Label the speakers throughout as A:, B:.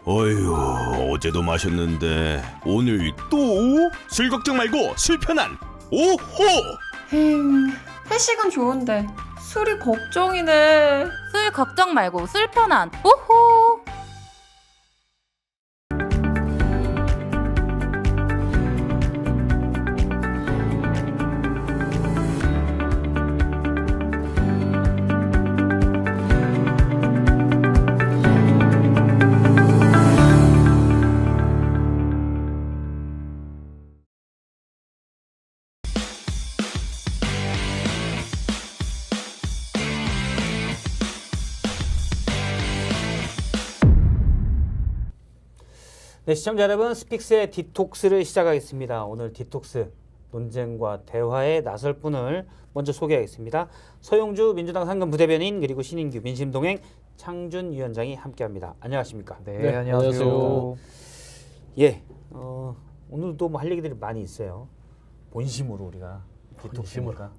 A: 어휴, 어제도 마셨는데 오늘 또? 술 걱정 말고 술 편한 오호!
B: 회식은 좋은데 술이 걱정이네.
C: 술 걱정 말고 술 편한 오호.
D: 네, 시청자 여러분, 스픽스의 디톡스를 시작하겠습니다. 오늘 디톡스 논쟁과 대화에 나설 분을 먼저 소개하겠습니다. 서용주 민주당 상근 부대변인 그리고 신인규 민심동행 창준 위원장이 함께합니다. 안녕하십니까?
E: 네, 안녕하세요.
D: 예, 오늘도 뭐 할 얘기들이 많이 있어요. 본심으로 우리가 디톡스니까.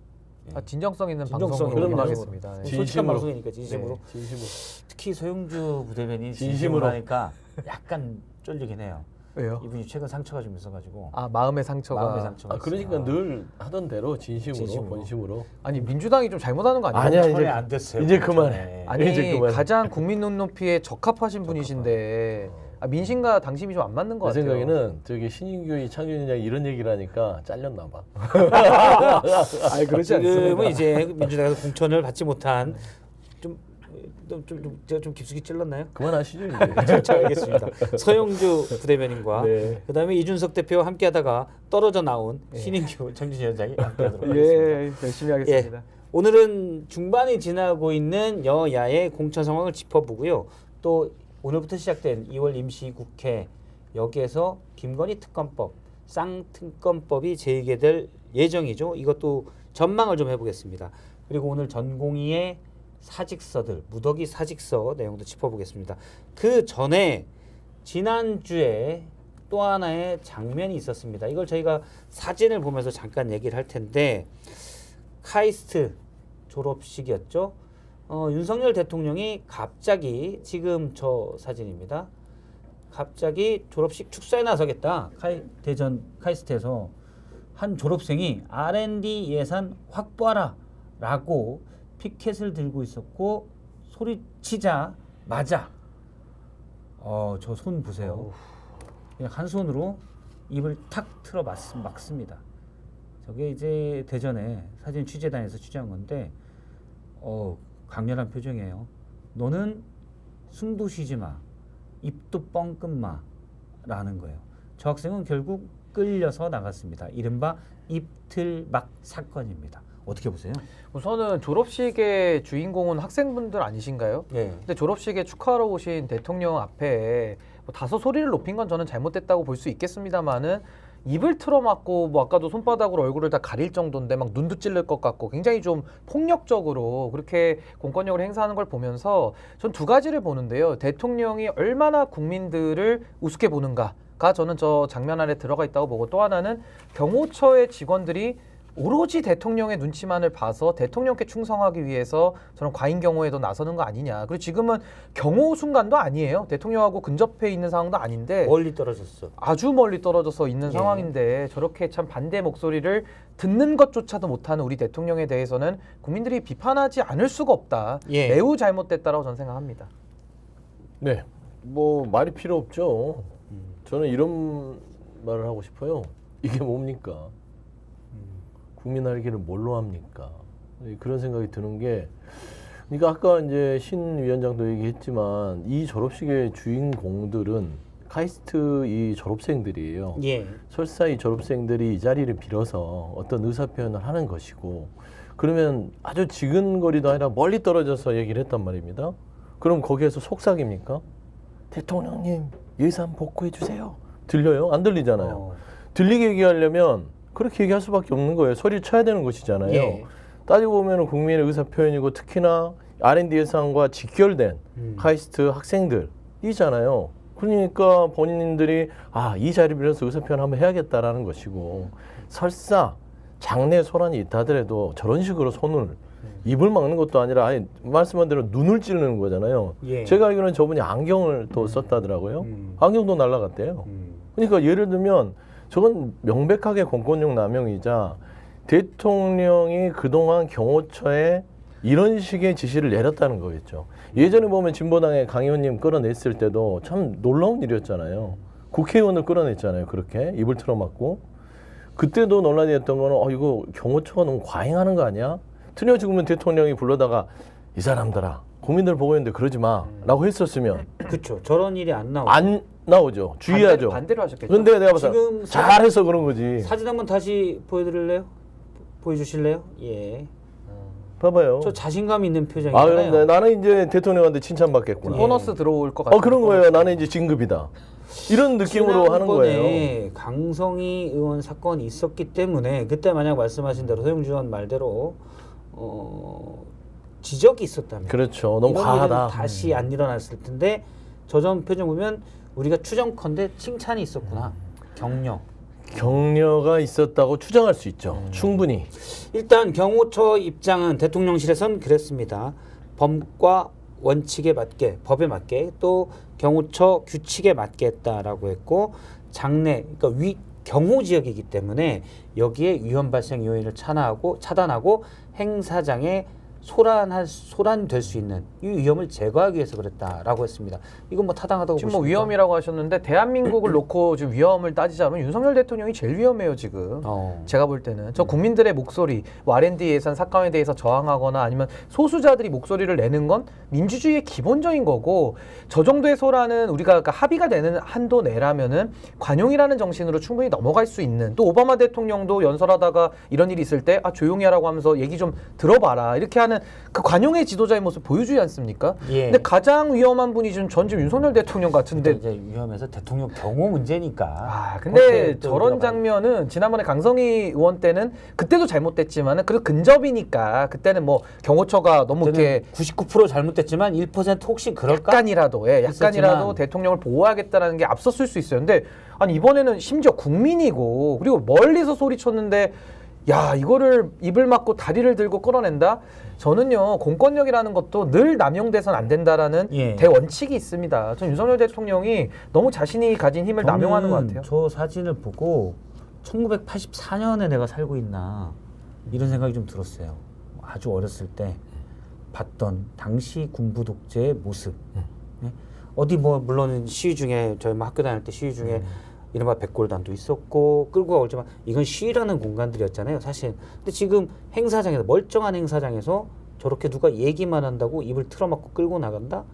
E: 아, 진정성 있는
D: 진정성
E: 방송으로
D: 있는
E: 하겠습니다. 네.
D: 솔직한
F: 진심으로.
D: 방송이니까 진심으로.
F: 네, 진심으로.
D: 특히 서용주 부대변인
F: 진심으로.
D: 진심으로 하니까 약간 쫄리긴 해요.
E: 왜요?
D: 이분이 최근 상처가 좀 있어가지고.
E: 아, 마음의 상처가.
D: 마음의 상처가
F: 아, 그러니까
D: 있어요.
F: 늘 하던 대로 진심으로,
D: 진심으로.
F: 본심으로.
E: 아니, 민주당이 좀 잘못하는 거 아니에요?
F: 아니야,
D: 전에
F: 이제
D: 안 됐어요.
F: 이제
D: 전에.
F: 그만해.
E: 아니,
F: 이제 그만해.
E: 가장 국민 눈높이에 적합하신 분이신데 민심과 당심이 좀 안 맞는 것
F: 내
E: 같아요.
F: 생각에는 저기 신인규 창준위원장이 이런 얘기를 하니까 잘렸나 봐.
E: 아니, 그렇지
D: 지금은 이제 민주당에서 공천을 받지 못한 제가 좀 깊숙이 찔렀나요?
F: 그만하시죠 이제.
D: 자, 알겠습니다. 서영주 부대변인과
F: 네.
D: 그다음에 이준석 대표와 함께하다가 떨어져 나온 신인규 창준 위원장이 함께하도록 하겠습니다.
E: 예, 열심히 하겠습니다.
D: 오늘은 중반이 지나고 있는 여야의 공천 상황을 짚어보고요. 또 오늘부터 시작된 2월 임시국회 여기에서 김건희 특검법, 쌍특검법이 재개될 예정이죠. 이것도 전망을 좀 해보겠습니다. 그리고 오늘 전공의의 사직서들, 무더기 사직서 내용도 짚어보겠습니다. 그 전에 지난주에 또 하나의 장면이 있었습니다. 이걸 저희가 사진을 보면서 잠깐 얘기를 할 텐데 카이스트 졸업식이었죠. 윤석열 대통령이 갑자기 지금 저 사진입니다. 갑자기 졸업식 축사에 나서겠다. 대전 카이스트에서 한 졸업생이 R&D 예산 확보하라 라고 피켓을 들고 있었고 소리치자마자 저 손 보세요. 그냥 한 손으로 입을 탁 틀어 막습니다. 저게 이제 대전에 사진 취재단에서 취재한 건데 강렬한 표정이에요. 너는 숨도 쉬지 마. 입도 뻥끗 마. 라는 거예요. 저 학생은 결국 끌려서 나갔습니다. 이른바 입틀막 사건입니다. 어떻게 보세요?
E: 우선은 졸업식의 주인공은 학생분들 아니신가요?
D: 네.
E: 근데 졸업식에 축하하러 오신 대통령 앞에 뭐 다소 소리를 높인 건 저는 잘못됐다고 볼 수 있겠습니다만은 입을 틀어막고 뭐 아까도 손바닥으로 얼굴을 다 가릴 정도인데 막 눈도 찔릴 것 같고 굉장히 좀 폭력적으로 그렇게 공권력을 행사하는 걸 보면서 전 두 가지를 보는데요. 대통령이 얼마나 국민들을 우습게 보는가가 저는 저 장면 안에 들어가 있다고 보고, 또 하나는 경호처의 직원들이 오로지 대통령의 눈치만을 봐서 대통령께 충성하기 위해서 저는 과잉 경호에도 나서는 거 아니냐. 그리고 지금은 경호 순간도 아니에요. 대통령하고 근접해 있는 상황도 아닌데
D: 멀리 떨어졌어.
E: 아주 멀리 떨어져서 있는 상황인데 저렇게 참 반대 목소리를 듣는 것조차도 못하는 우리 대통령에 대해서는 국민들이 비판하지 않을 수가 없다.
D: 예.
E: 매우 잘못됐다라고 저는 생각합니다.
F: 네, 뭐 말이 필요 없죠. 저는 이런 말을 하고 싶어요. 이게 뭡니까? 국민 알기를 뭘로 합니까? 그런 생각이 드는 게, 그러니까 아까 이제 신 위원장도 얘기했지만 이 졸업식의 주인공들은 카이스트 이 졸업생들이에요.
D: 예.
F: 설사 이 졸업생들이 이 자리를 빌어서 어떤 의사 표현을 하는 것이고, 그러면 아주 지근거리도 아니라 멀리 떨어져서 얘기를 했단 말입니다. 그럼 거기에서 속삭입니까? 대통령님 예산 복구해 주세요. 들려요? 안 들리잖아요.
E: 어.
F: 들리게 얘기하려면 그렇게 얘기할 수밖에 없는 거예요. 소리를 쳐야 되는 것이잖아요.
E: 예.
F: 따지고 보면 국민의 의사 표현이고 특히나 R&D 예산과 직결된 카이스트 학생들이잖아요. 그러니까 본인들이 이 자리를 빌어서 의사 표현 한번 해야겠다라는 것이고 설사 장내 소란이 있다 하더라도 저런 식으로 손을 입을 막는 것도 아니라 아예 말씀한 대로 눈을 찌르는 거잖아요.
D: 예.
F: 제가 알기로는 저분이 안경을 또 썼다더라고요. 안경도 날라갔대요. 그러니까 예를 들면 저건 명백하게 공권력 남용이자 대통령이 그동안 경호처에 이런 식의 지시를 내렸다는 거겠죠. 예전에 보면 진보당의 강 의원님 끌어냈을 때도 참 놀라운 일이었잖아요. 국회의원을 끌어냈잖아요. 그렇게 입을 틀어막고. 그때도 논란이 됐던 거는 이거 경호처가 너무 과잉하는 거 아니야? 틀려 죽으면 대통령이 불러다가 이 사람들아 국민들 보고 있는데 그러지 마 라고 했었으면
D: 그렇죠. 저런 일이 안 나오죠.
F: 안 나오죠. 주의하죠.
E: 반대로 하셨겠죠.
F: 근데 내가 봐서
D: 지금
F: 잘해서 그런 거지.
D: 사진 한번 다시 보여드릴래요? 보여주실래요? 예.
F: 봐봐요.
D: 저 자신감 있는
F: 아
D: 표정이잖아요.
F: 그럼 나는 이제 대통령한테 칭찬받겠구나.
E: 보너스 들어올 것 같아요.
F: 그런 거예요. 나는 이제 진급이다. 이런 느낌으로 하는 거예요.
D: 지난번에 강성희 의원 사건이 있었기 때문에 그때 만약 말씀하신 대로 소영주 의원 말대로 지적이 있었다면
F: 그렇죠. 너무
D: 이런
F: 과하다.
D: 일은 다시 안 일어났을 텐데 저 전 표정 보면 우리가 추정컨대 칭찬이 있었구나. 격려.
F: 격려가 있었다고 추정할 수 있죠. 충분히.
D: 일단 경호처 입장은 대통령실에선 그랬습니다. 법과 원칙에 맞게, 법에 맞게 또 경호처 규칙에 맞게 했다라고 했고 장내, 그러니까 경호 지역이기 때문에 여기에 위험 발생 요인을 차단하고 행사장에 소란될 수 있는 이 위험을 제거하기 위해서 그랬다라고 했습니다. 이건 뭐 타당하다고
E: 지금
D: 보십니까?
E: 뭐 위험이라고 하셨는데 대한민국을 놓고 지금 위험을 따지자면 윤석열 대통령이 제일 위험해요 지금. 제가 볼 때는 저 국민들의 목소리, 뭐 R&D 예산 삭감에 대해서 저항하거나 아니면 소수자들이 목소리를 내는 건 민주주의의 기본적인 거고 저 정도의 소란은 우리가 그러니까 합의가 되는 한도 내라면은 관용이라는 정신으로 충분히 넘어갈 수 있는 또 오바마 대통령도 연설하다가 이런 일이 있을 때 조용히 하라고 하면서 얘기 좀 들어봐라 이렇게 하는 그 관용의 지도자의 모습 보여주지 않습니까?
D: 예.
E: 근데 가장 위험한 분이 지금 윤석열 대통령 같은데
D: 이제 위험해서 대통령 경호 문제니까.
E: 근데
D: 그렇게 또
E: 저런
D: 들어가요.
E: 장면은 지난번에 강성희 의원 때는 그때도 잘못됐지만은 그래도 근접이니까 그때는 뭐 경호처가 너무 이렇게
D: 99% 잘못됐지만 1% 혹시 그럴까?
E: 약간이라도 약간이라도
D: 있었지만.
E: 대통령을 보호하겠다라는 게 앞섰을 수 있어요. 근데 아니 이번에는 심지어 국민이고 그리고 멀리서 소리쳤는데 야 이거를 입을 막고 다리를 들고 끌어낸다? 저는요 공권력이라는 것도 늘 남용돼서는 안 된다라는
D: 예.
E: 대원칙이 있습니다. 전 윤석열 대통령이 너무 자신이 가진 힘을 남용하는 것 같아요.
D: 저 사진을 보고 1984년에 내가 살고 있나 이런 생각이 좀 들었어요. 아주 어렸을 때 봤던 당시 군부 독재의 모습. 예? 어디 뭐 물론 시위 중에 저희 뭐 학교 다닐 때 시위 중에 이른바 백골단도 있었고 끌고 가오지만 이건 시위라는 공간들이었잖아요 사실. 근데 지금 행사장에서 멀쩡한 행사장에서 저렇게 누가 얘기만 한다고 입을 틀어막고 끌고 나간다?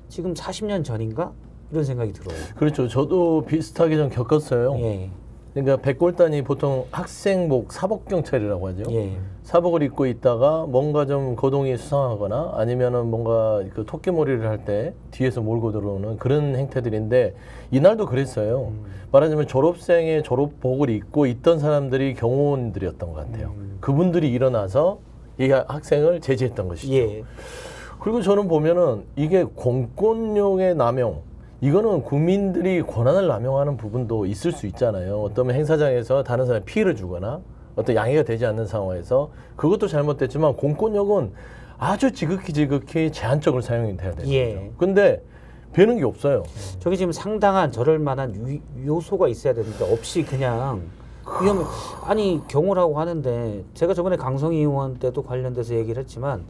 D: 지금 40년 전인가? 이런 생각이 들어요.
F: 그렇죠. 저도 비슷하게 좀 겪었어요.
D: 예.
F: 그러니까 백골단이 보통 학생복 사복경찰이라고 하죠.
D: 예.
F: 사복을 입고 있다가 뭔가 좀 거동이 수상하거나 아니면은 뭔가 그 토끼몰이를 할 때 뒤에서 몰고 들어오는 그런 행태들인데 이날도 그랬어요. 말하자면 졸업생의 졸업복을 입고 있던 사람들이 경호원들이었던 것 같아요. 그분들이 일어나서 이 학생을 제지했던 것이죠.
D: 예.
F: 그리고 저는 보면은 이게 공권력의 남용 이거는 국민들이 권한을 남용하는 부분도 있을 수 있잖아요. 어떤 행사장에서 다른 사람에 피해를 주거나 어떤 양해가 되지 않는 상황에서 그것도 잘못됐지만 공권력은 아주 지극히 제한적으로 사용이 돼야 돼요.
D: 예.
F: 근데 되는 게 없어요.
D: 저게 지금 상당한 저럴 만한 요소가 있어야 되는데 없이 그냥 위험 아니 경호라고 하는데 제가 저번에 강성희 의원 때도 관련돼서 얘기를 했지만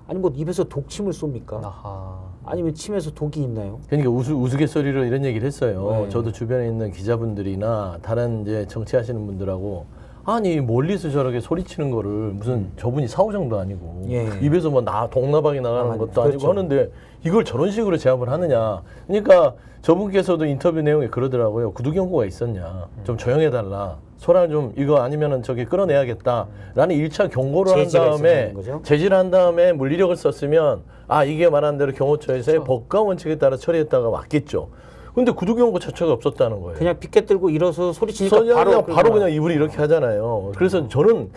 D: 아니 뭐 입에서 독침을 쏩니까?
E: 아하.
D: 아니면 침에서 독이 있나요?
F: 그러니까 우스갯소리로 이런 얘기를 했어요.
D: 네.
F: 저도 주변에 있는 기자분들이나 다른 이제 정치하시는 분들하고 아니 멀리서 저렇게 소리치는 거를 무슨 저분이 사후정도 아니고
D: 예.
F: 입에서 뭐 동나방이 나가는 것도 아니고
D: 그렇죠.
F: 하는데 이걸 저런 식으로 제압을 하느냐. 그러니까 저분께서도 인터뷰 내용에 그러더라고요. 구두 경고가 있었냐. 좀 조용해달라. 소란을 좀 이거 아니면은 저기 끌어내야겠다라는 1차 경고를 한
D: 제지가
F: 다음에
D: 있었다는 거죠?
F: 제지를 한 다음에 물리력을 썼으면 아 이게 말한 대로 경호처에서의 법과 원칙에 따라 처리했다가 맞겠죠. 근데 구두 경고 자체가 없었다는 거예요.
D: 그냥 피켓 들고 일어서 소리치니까
F: 바로 그냥 입을 이렇게 하잖아요. 그래서 저는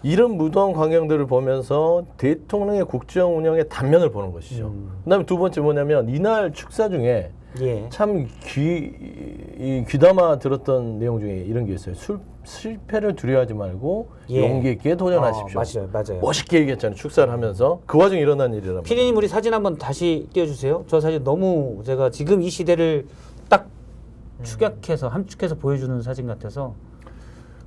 F: 이런 무도한 광경들을 보면서 대통령의 국정 운영의 단면을 보는 것이죠. 그다음에 두 번째 뭐냐면 이날 축사 중에
D: 예.
F: 참 귀담아 들었던 내용 중에 이런 게 있어요. 실패를 두려워하지 말고
D: 예.
F: 용기 있게 도전하십시오.
D: 맞아요.
F: 멋있게 얘기했잖아요. 축사를 하면서 그 와중에 일어난 일이란 말이에요.
D: 피디님 우리 사진 한번 다시 띄워주세요. 저 사진 너무 제가 지금 이 시대를 딱 축약해서 함축해서 보여주는 사진 같아서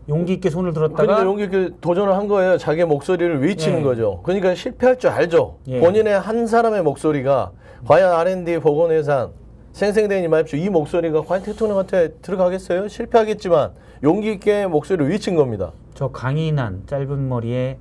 D: 용기 있게 손을 들었다가
F: 그러니까 용기 있게 도전을 한 거예요. 자기의 목소리를 외치는
D: 예.
F: 거죠. 그러니까 실패할 줄 알죠.
D: 예.
F: 본인의 한 사람의 목소리가 과연 R&D 보건 예산 생생대행님 말입시오. 이 목소리가 과연 대통령한테 들어가겠어요? 실패하겠지만 용기 있게 목소리를 외친 겁니다.
D: 저 강인한 짧은 머리에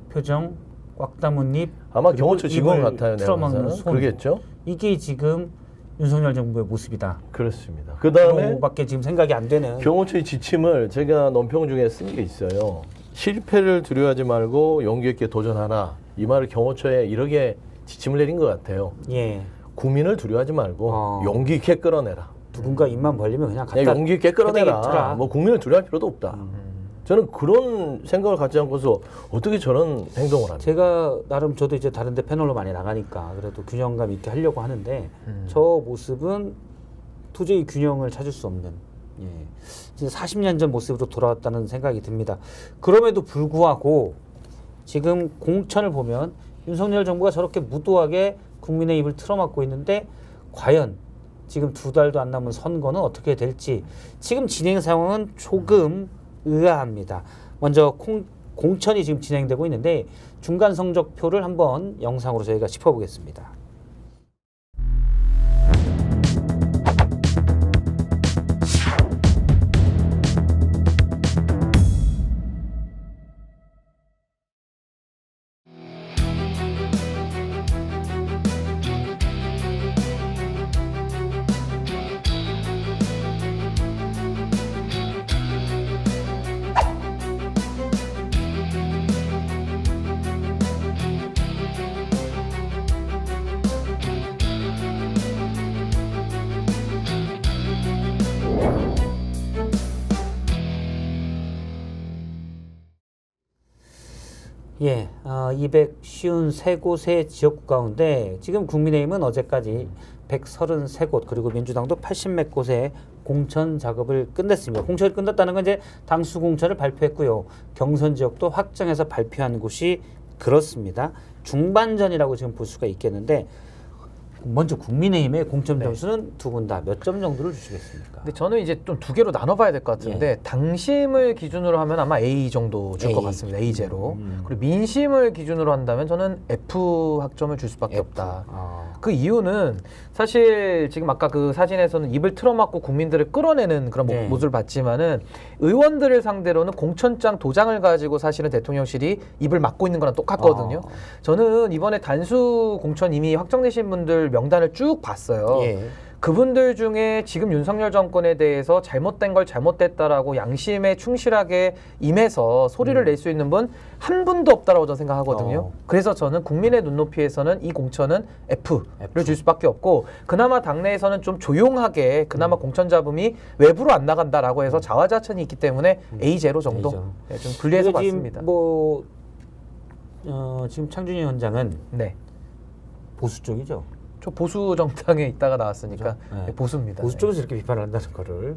D: 표정 꽉 담은 입
F: 아마
D: 그리고
F: 경호처 직원
D: 입을
F: 같아요. 내가
D: 틀어막는
F: 봐서는.
D: 손.
F: 그러겠죠?
D: 이게 지금 윤석열 정부의 모습이다.
F: 그렇습니다. 그 다음에
D: 밖에 지금 생각이 안 되는.
F: 경호처의 지침을 제가 논평 중에 쓴 게 있어요. 실패를 두려워하지 말고 용기 있게 도전하라. 이 말을 경호처에 이렇게 지침을 내린 것 같아요.
D: 예.
F: 국민을 두려워하지 말고 용기 있게 끌어내라.
D: 누군가 입만 벌리면 그냥
F: 그냥
D: 갖다
F: 용기 있게 끌어내라.
D: 트라.
F: 뭐 국민을 두려워할 필요도 없다. 저는 그런 생각을 갖지 않고서 어떻게 저런 행동을 합니까?
D: 제가 나름 저도 이제 다른 데 패널로 많이 나가니까 그래도 균형감 있게 하려고 하는데 저 모습은 도저히 균형을 찾을 수 없는 예. 진짜 40년 전 모습으로 돌아왔다는 생각이 듭니다. 그럼에도 불구하고 지금 공천을 보면 윤석열 정부가 저렇게 무도하게 국민의 입을 틀어막고 있는데 과연 지금 2달도 안 남은 선거는 어떻게 될지 지금 진행 상황은 조금 의아합니다. 먼저 공천이 지금 진행되고 있는데 중간 성적표를 한번 영상으로 저희가 짚어보겠습니다. 예, 253곳의 지역구 가운데 지금 국민의힘은 어제까지 133곳 그리고 민주당도 80몇 곳의 공천 작업을 끝냈습니다. 공천이 끝났다는 건 이제 당수 공천을 발표했고요. 경선 지역도 확정해서 발표한 곳이 그렇습니다. 중반전이라고 지금 볼 수가 있겠는데 먼저 국민의힘의 공천 점수는 두 분 다 몇 점 정도를 주시겠습니까?
E: 근데 저는 이제 좀 두 개로 나눠봐야 될 것 같은데 당심을 기준으로 하면 아마 A 정도 줄 것
D: A.
E: 같습니다. A 제로. 그리고 민심을 기준으로 한다면 저는 F 학점을 줄 수밖에
D: F.
E: 없다. 그 이유는 사실 지금 아까 그 사진에서는 입을 틀어막고 국민들을 끌어내는 그런
D: 네.
E: 모습을 봤지만은 의원들을 상대로는 공천장 도장을 가지고 사실은 대통령실이 입을 막고 있는 거랑 똑같거든요. 저는 이번에 단수 공천 이미 확정되신 분들 명단을 쭉 봤어요.
D: 예.
E: 그분들 중에 지금 윤석열 정권에 대해서 잘못된 걸 잘못됐다라고 양심에 충실하게 임해서 소리를 낼 수 있는 분 한 분도 없다라고 저는 생각하거든요. 그래서 저는 국민의 눈높이에서는 이 공천은 F를 줄 수밖에 없고 그나마 당내에서는 좀 조용하게 그나마 공천 잡음이 외부로 안 나간다라고 해서 자화자찬이 있기 때문에 A 제로 정도 네, 좀 분리해서 봤습니다.
D: 지금 창준이 위원장은
E: 네,
D: 보수 쪽이죠.
E: 저 보수 정당에 있다가 나왔으니까
D: 그렇죠? 네.
E: 보수입니다.
D: 보수 쪽에서 이렇게 비판을 한다는 거를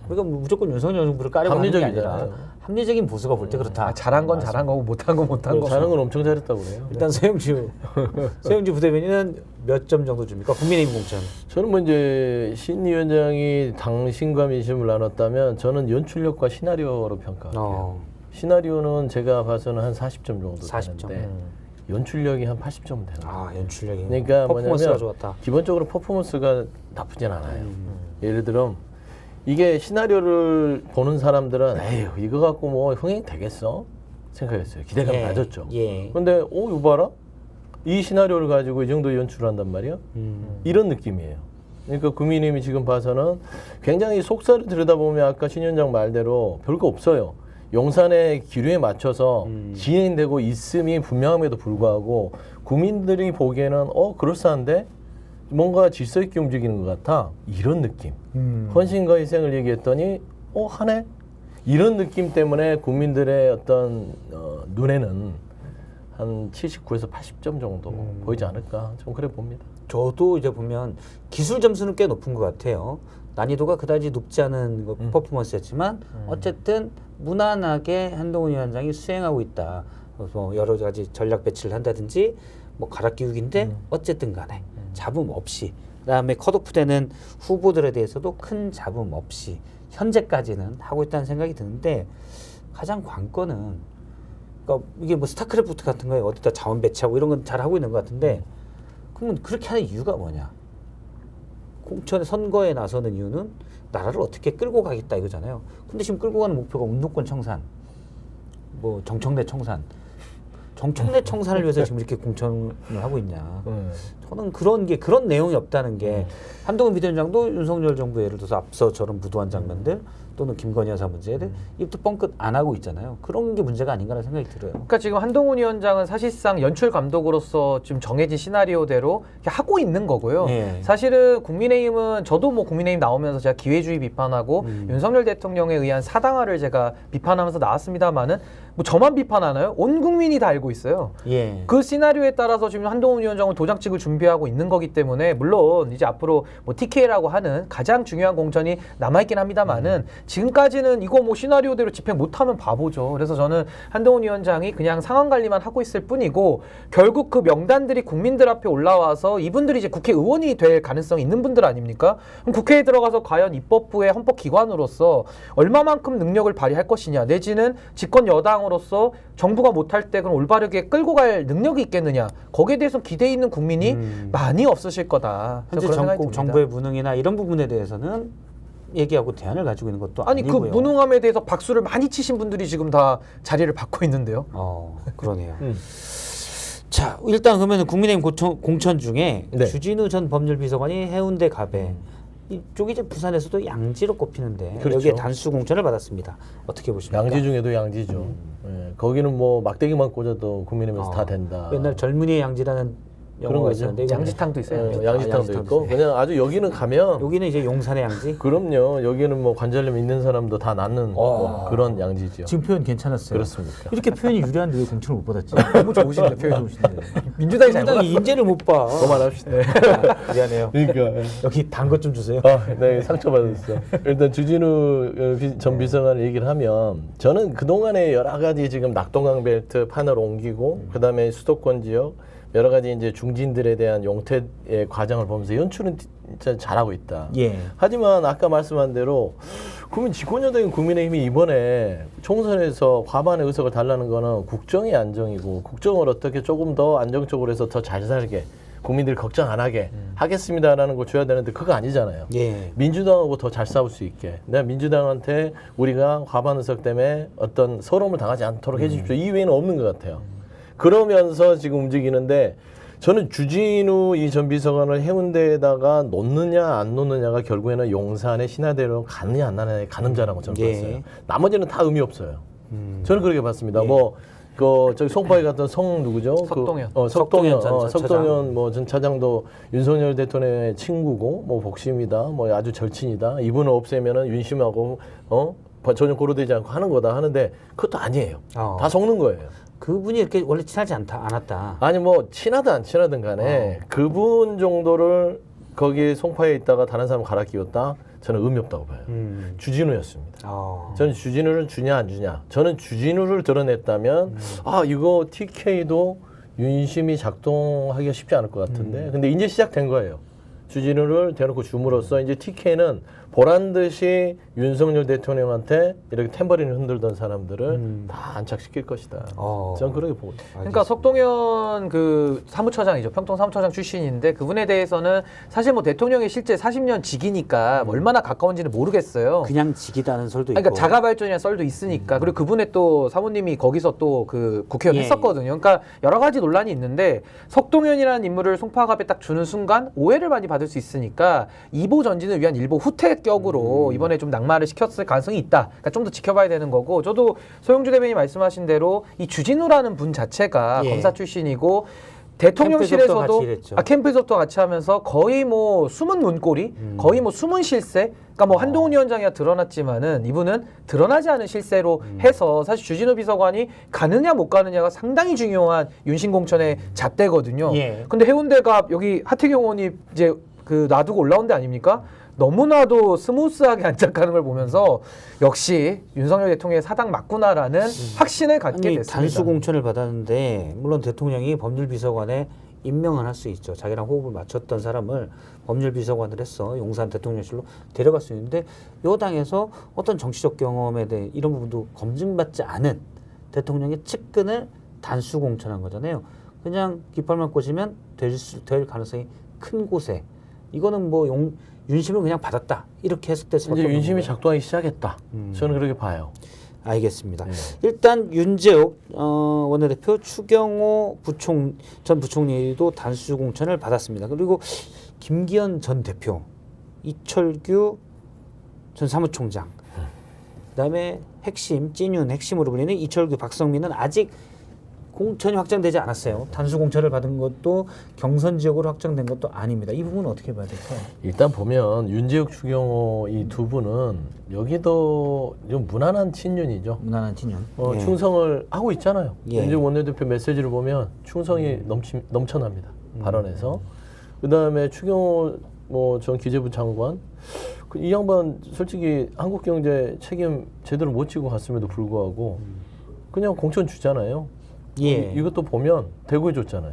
D: 그러니까 무조건 윤석열 정부를 까려고 하는 게 아니라
F: 합리적이잖아요.
D: 합리적인 보수가 볼 때 그렇다.
E: 아, 잘한 건 잘한 거고 못한 건 못한 거고.
F: 잘하는 건 엄청 잘했다고 그래요.
D: 일단 서영주 부대변인은 몇 점 정도 줍니까? 국민의힘 공천.
F: 저는 뭐 이제 신 위원장이 당신과 민심을 나눴다면 저는 연출력과 시나리오로 평가할게요. 시나리오는 제가 봐서는 한 40점 정도
D: 40점.
F: 되는데 연출력이 한 80점 되는 거예요.
D: 연출력이.
F: 그러니까
D: 퍼포먼스가
F: 뭐냐면
D: 좋았다.
F: 기본적으로 퍼포먼스가 나쁘진 않아요. 예를 들어 이게 시나리오를 보는 사람들은 에휴 이거 갖고 뭐 흥행 되겠어 생각했어요. 기대감
D: 예.
F: 낮았죠.
D: 예.
F: 근데 이거 봐라. 이 시나리오를 가지고 이 정도 연출을 한단 말이야. 이런 느낌이에요. 그러니까 국민의힘이 지금 봐서는 굉장히 속살을 들여다보면 아까 신 위원장 말대로 별거 없어요. 용산의 기류에 맞춰서 진행되고 있음이 분명함에도 불구하고 국민들이 보기에는 그럴싸한데 뭔가 질서 있게 움직이는 것 같아. 이런 느낌. 헌신과 희생을 얘기했더니 하네? 이런 느낌 때문에 국민들의 어떤 눈에는 한 79에서 80점 정도 보이지 않을까 좀 그래 봅니다.
D: 저도 이제 보면 기술 점수는 꽤 높은 것 같아요. 난이도가 그다지 높지 않은 퍼포먼스였지만 어쨌든 무난하게 한동훈 위원장이 수행하고 있다. 그래서 여러 가지 전략 배치를 한다든지 뭐 갈아 끼우기인데 어쨌든 간에 잡음 없이 그다음에 컷오프되는 후보들에 대해서도 큰 잡음 없이 현재까지는 하고 있다는 생각이 드는데 가장 관건은 그러니까 이게 뭐 스타크래프트 같은 거에 어디다 자원 배치하고 이런 건 잘 하고 있는 것 같은데 그러면 그렇게 하는 이유가 뭐냐? 공천 선거에 나서는 이유는 나라를 어떻게 끌고 가겠다 이거잖아요. 근데 지금 끌고 가는 목표가 운동권 청산, 뭐 정청래 청산, 정청래 청산을 위해서 지금 이렇게 공천을 하고 있냐? 저는 그런 내용이 없다는 게 한동훈 비대위원장도 윤석열 정부 예를 들어서 앞서 저런 무도한 장면들 또는 김건희 여사 문제들 입도 뻥끗 안 하고 있잖아요. 그런 게 문제가 아닌가라는 생각이 들어요.
E: 그러니까 지금 한동훈 위원장은 사실상 연출 감독으로서 지금 정해진 시나리오대로 이렇게 하고 있는 거고요.
D: 예.
E: 사실은 국민의힘은 저도 뭐 국민의힘 나오면서 제가 기회주의 비판하고 윤석열 대통령에 의한 사당화를 제가 비판하면서 나왔습니다만은 뭐 저만 비판하나요? 온 국민이 다 알고 있어요.
D: 예.
E: 그 시나리오에 따라서 지금 한동훈 위원장은 도장찍을 준비하고 있는 거기 때문에 물론 이제 앞으로 뭐 TK라고 하는 가장 중요한 공천이 남아있긴 합니다만은 지금까지는 이거 뭐 시나리오대로 집행 못하면 바보죠. 그래서 저는 한동훈 위원장이 그냥 상황 관리만 하고 있을 뿐이고 결국 그 명단들이 국민들 앞에 올라와서 이분들이 이제 국회의원이 될 가능성이 있는 분들 아닙니까? 그럼 국회에 들어가서 과연 입법부의 헌법기관으로서 얼마만큼 능력을 발휘할 것이냐 내지는 집권 여당으로서 정부가 못할 때 그럼 올바르게 끌고 갈 능력이 있겠느냐 거기에 대해서 기대 있는 국민이 많이 없으실 거다.
D: 현재
E: 그런 생각이 듭니다.
D: 정부의 무능이나 이런 부분에 대해서는 얘기하고 대안을 가지고 있는 것도
E: 아니
D: 아니고요.
E: 그 무능함에 대해서 박수를 많이 치신 분들이 지금 다 자리를 받고 있는데요.
D: 그러네요. 자, 일단 그러면 국민의힘 공천 중에
F: 네.
D: 주진우 전 법률비서관이 해운대 갑에 이쪽이 이제 부산에서도 양지로 꼽히는데
F: 그렇죠.
D: 여기에 단수 공천을 받았습니다. 어떻게 보십니까?
F: 양지 중에도 양지죠. 예, 거기는 뭐 막대기만 꽂아도 국민의힘에서 다 된다.
D: 옛날 젊은이의 양지라는
F: 그런
D: 영화가
F: 거죠.
D: 있었는데 이거는
E: 양지탕도 있어요.
F: 양지탕도 있고 그냥 아주 여기는 가면
D: 여기는 이제 용산의 양지.
F: 그럼요. 여기는 뭐 관절염 있는 사람도 다 낫는 뭐 그런 양지죠.
D: 지금 표현 괜찮았어요.
F: 그렇습니까?
D: 이렇게 표현이 유리한데 왜 공천을 못 받았지? 너무 좋으신데 표현 좋으신데.
E: 민주당이 잘못
D: 민주당이 인재를 못 봐.
F: 그만합시다.
D: 미안해요.
F: 그러니까
D: 여기 단 것 좀 주세요.
F: 네 상처받았어. 일단 주진우 전 비서관을 얘기를 하면 저는 그 동안에 여러 가지 지금 낙동강 벨트 판을 옮기고 그다음에 수도권 지역 여러 가지 이제 중진들에 대한 용태의 과정을 보면서 연출은 진짜 잘하고 있다.
D: 예.
F: 하지만 아까 말씀한 대로 그러면 집권여당인 국민의힘이 이번에 총선에서 과반의 의석을 달라는 거는 국정의 안정이고 국정을 어떻게 조금 더 안정적으로 해서 더 잘 살게 국민들이 걱정 안 하게 하겠습니다라는 걸 줘야 되는데 그거 아니잖아요.
D: 예.
F: 민주당하고 더 잘 싸울 수 있게 내가 민주당한테 우리가 과반 의석 때문에 어떤 서러움을 당하지 않도록 해주십시오. 이 외에는 없는 것 같아요. 그러면서 지금 움직이는데 저는 주진우 이 전 비서관을 해운대에다가 놓느냐 안 놓느냐가 결국에는 용산의 신화대로 가느냐 안 가느냐의 가늠자라고 저는
D: 예.
F: 봤어요. 나머지는 다 의미 없어요. 저는 그렇게 봤습니다. 뭐 저기 송파에 갔던 누구죠?
E: 석동현.
D: 석동현 전
F: 석동현 뭐 전 차장도 윤석열 대통령의 친구고 뭐 복심이다, 뭐 아주 절친이다. 이분을 없애면은 윤심하고 전혀 고려되지 않고 하는 거다 하는데 그것도 아니에요. 다 속는 거예요.
D: 그분이 이렇게 원래 친하지 않았다.
F: 아니 뭐 친하든 안 친하든 간에 그분 정도를 거기 송파에 있다가 다른 사람 갈아 끼웠다. 저는 의미 없다고 봐요. 주진우였습니다. 저는 주진우를 주냐 안 주냐. 저는 주진우를 드러냈다면 이거 TK도 윤심이 작동하기가 쉽지 않을 것 같은데 근데 이제 시작된 거예요. 주진우를 대놓고 줌으로써 이제 TK는 보란 듯이 윤석열 대통령한테 이렇게 탬버린을 흔들던 사람들을 다 안착시킬 것이다. 저는 그렇게 보고 있습니다.
E: 그러니까 석동현 그 사무처장이죠. 평통 사무처장 출신인데 그분에 대해서는 사실 뭐 대통령이 실제 40년 직이니까 얼마나 가까운지는 모르겠어요.
D: 그냥 직이다는 설도
E: 그러니까
D: 있고.
E: 자가 발전이라는 썰도 있으니까 그리고 그분의 또 사모님이 거기서 또 그 국회의원
D: 예.
E: 했었거든요. 그러니까 여러 가지 논란이 있는데 석동현이라는 인물을 송파갑에 딱 주는 순간 오해를 많이 받을 수 있으니까 이보 전진을 위한 일보 후퇴격으로 이번에 좀 낙마를 시켰을 가능성이 있다. 그러니까 좀 더 지켜봐야 되는 거고 저도 소영주 대변인 말씀하신 대로 이 주진우라는 분 자체가
D: 예.
E: 검사 출신이고
D: 캠프에서부터
E: 대통령실에서도
D: 같이 일했죠.
E: 캠프에서부터 같이 하면서 거의 뭐 숨은 문고리, 거의 뭐 숨은 실세. 그러니까 뭐 한동훈 위원장이야 드러났지만은 이분은 드러나지 않은 실세로 해서 사실 주진우 비서관이 가느냐 못 가느냐가 상당히 중요한 윤심 공천의 잣대거든요.
D: 예.
E: 근데 해운대가 여기 하태경 의원이 이제 그 놔두고 올라온 데 아닙니까? 너무나도 스무스하게 안착하는 걸 보면서 역시 윤석열 대통령의 사당 맞구나라는 확신을 갖게
D: 아니,
E: 됐습니다.
D: 단수 공천을 받았는데 물론 대통령이 법률비서관에 임명을 할 수 있죠. 자기랑 호흡을 맞췄던 사람을 법률비서관을 해서 용산 대통령실로 데려갈 수 있는데 여당에서 어떤 정치적 경험에 대해 이런 부분도 검증받지 않은 대통령의 측근을 단수 공천한 거잖아요. 그냥 깃발만 꽂으면 될 가능성이 큰 곳에 이거는 뭐 윤심을 그냥 받았다 이렇게 해석될 수밖에
F: 이제
D: 없는
F: 윤심이
D: 거예요.
F: 작동하기 시작했다. 저는 그렇게 봐요.
D: 알겠습니다.
F: 네.
D: 일단 윤재욱 원내대표, 추경호 전 부총리도 단수 공천을 받았습니다. 그리고 김기현 전 대표, 이철규 전 사무총장, 그다음에 찐윤 핵심으로 불리는 이철규, 박성민은 아직 공천이 확정되지 않았어요. 단수 공천을 받은 것도 경선 지역으로 확정된 것도 아닙니다. 이 부분은 어떻게 봐야 될까요?
F: 일단 보면 윤재욱, 추경호 이 두 분은 여기도 좀 무난한 친윤이죠.
D: 무난한 친윤. 예.
F: 충성을 하고 있잖아요.
D: 예.
F: 윤재욱 원내대표 메시지를 보면 충성이 넘쳐납니다. 발언에서. 그다음에 추경호 전 기재부 장관 이 양반 솔직히 한국경제 책임 제대로 못 지고 갔음에도 불구하고 그냥 공천 주잖아요.
D: 예.
F: 이것도 보면 대구에 줬잖아요.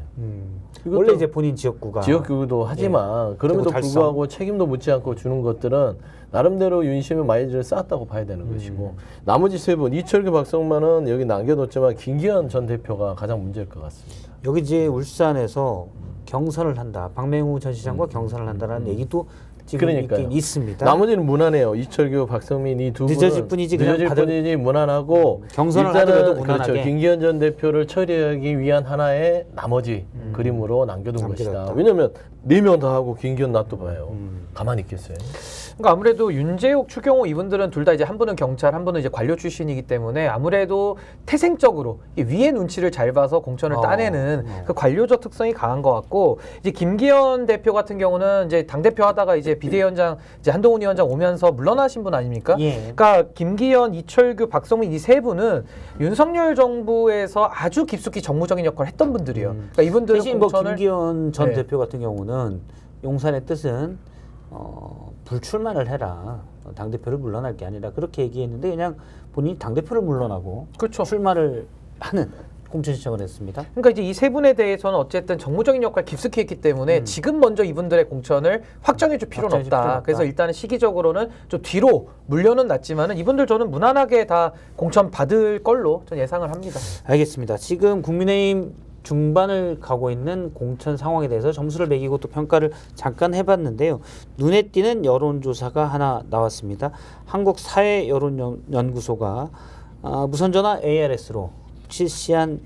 F: 이것도
D: 원래 이제 본인 지역구가
F: 지역구도 하지만 그럼에도
D: 대구 달성.
F: 불구하고 책임도 묻지 않고 주는 것들은 나름대로 윤심의 마이즈를 쌓았다고 봐야 되는 것이고 나머지 세 분 이철규, 박성만은 여기 남겨뒀지만 김기현 전 대표가 가장 문제일 것 같습니다.
D: 여기 이제 울산에서 경선을 한다. 박맹우 전 시장과 경선을 한다라는 얘기도 지금
F: 그러니까요.
D: 있긴 있습니다.
F: 나머지는 무난해요. 이철규, 박성민 이 두 분은
D: 늦어질 뿐이지 그냥
F: 늦어질 뿐이지 무난하고
D: 경선을
F: 일단은
D: 하더라도 무난하게.
F: 그렇죠. 김기현 전 대표를 처리하기 위한 하나의 나머지 그림으로 남겨둔
D: 남겨뒀다.
F: 것이다. 왜냐하면 4명 다 하고 김기현 놔둬봐요. 가만히 있겠어요.
E: 그러니까 아무래도 윤재욱, 추경호 이분들은 둘 다 이제 한 분은 경찰, 한 분은 이제 관료 출신이기 때문에 아무래도 태생적으로 이 위의 눈치를 잘 봐서 공천을 따내는 그 관료적 특성이 강한 것 같고 이제 김기현 대표 같은 경우는 이제 당 대표 하다가 이제 비대위원장 이제 한동훈 위원장 오면서 물러나신 분 아닙니까?
D: 예.
E: 그러니까 김기현, 이철규, 박성민 이 세 분은 윤석열 정부에서 아주 깊숙이 정무적인 역할을 했던 분들이에요. 그러니까 이분들은
D: 대신 뭐
E: 공천을
D: 김기현 전
E: 네.
D: 대표 같은 경우는 용산의 뜻은 불출마를 해라. 당대표를 물러날 게 아니라 그렇게 얘기했는데 그냥 본인이 당대표를 물러나고
E: 그렇죠.
D: 출마를 하는 공천 신청을 했습니다.
E: 그러니까 이제 이 세 분에 대해서는 어쨌든 정무적인 역할을 깊숙이 했기 때문에 지금 먼저 이분들의 공천을 확정해줄 필요는
D: 확정해줄 필요는
E: 없다.
D: 없다.
E: 그래서 일단은 시기적으로는 좀 뒤로 물려는 놨지만은 이분들 저는 무난하게 다 공천 받을 걸로 전 예상을 합니다.
D: 알겠습니다. 지금 국민의힘 중반을 가고 있는 공천 상황에 대해서 점수를 매기고 또 평가를 잠깐 해봤는데요. 눈에 띄는 여론조사가 하나 나왔습니다. 한국사회여론연구소가 무선전화 ARS로 실시한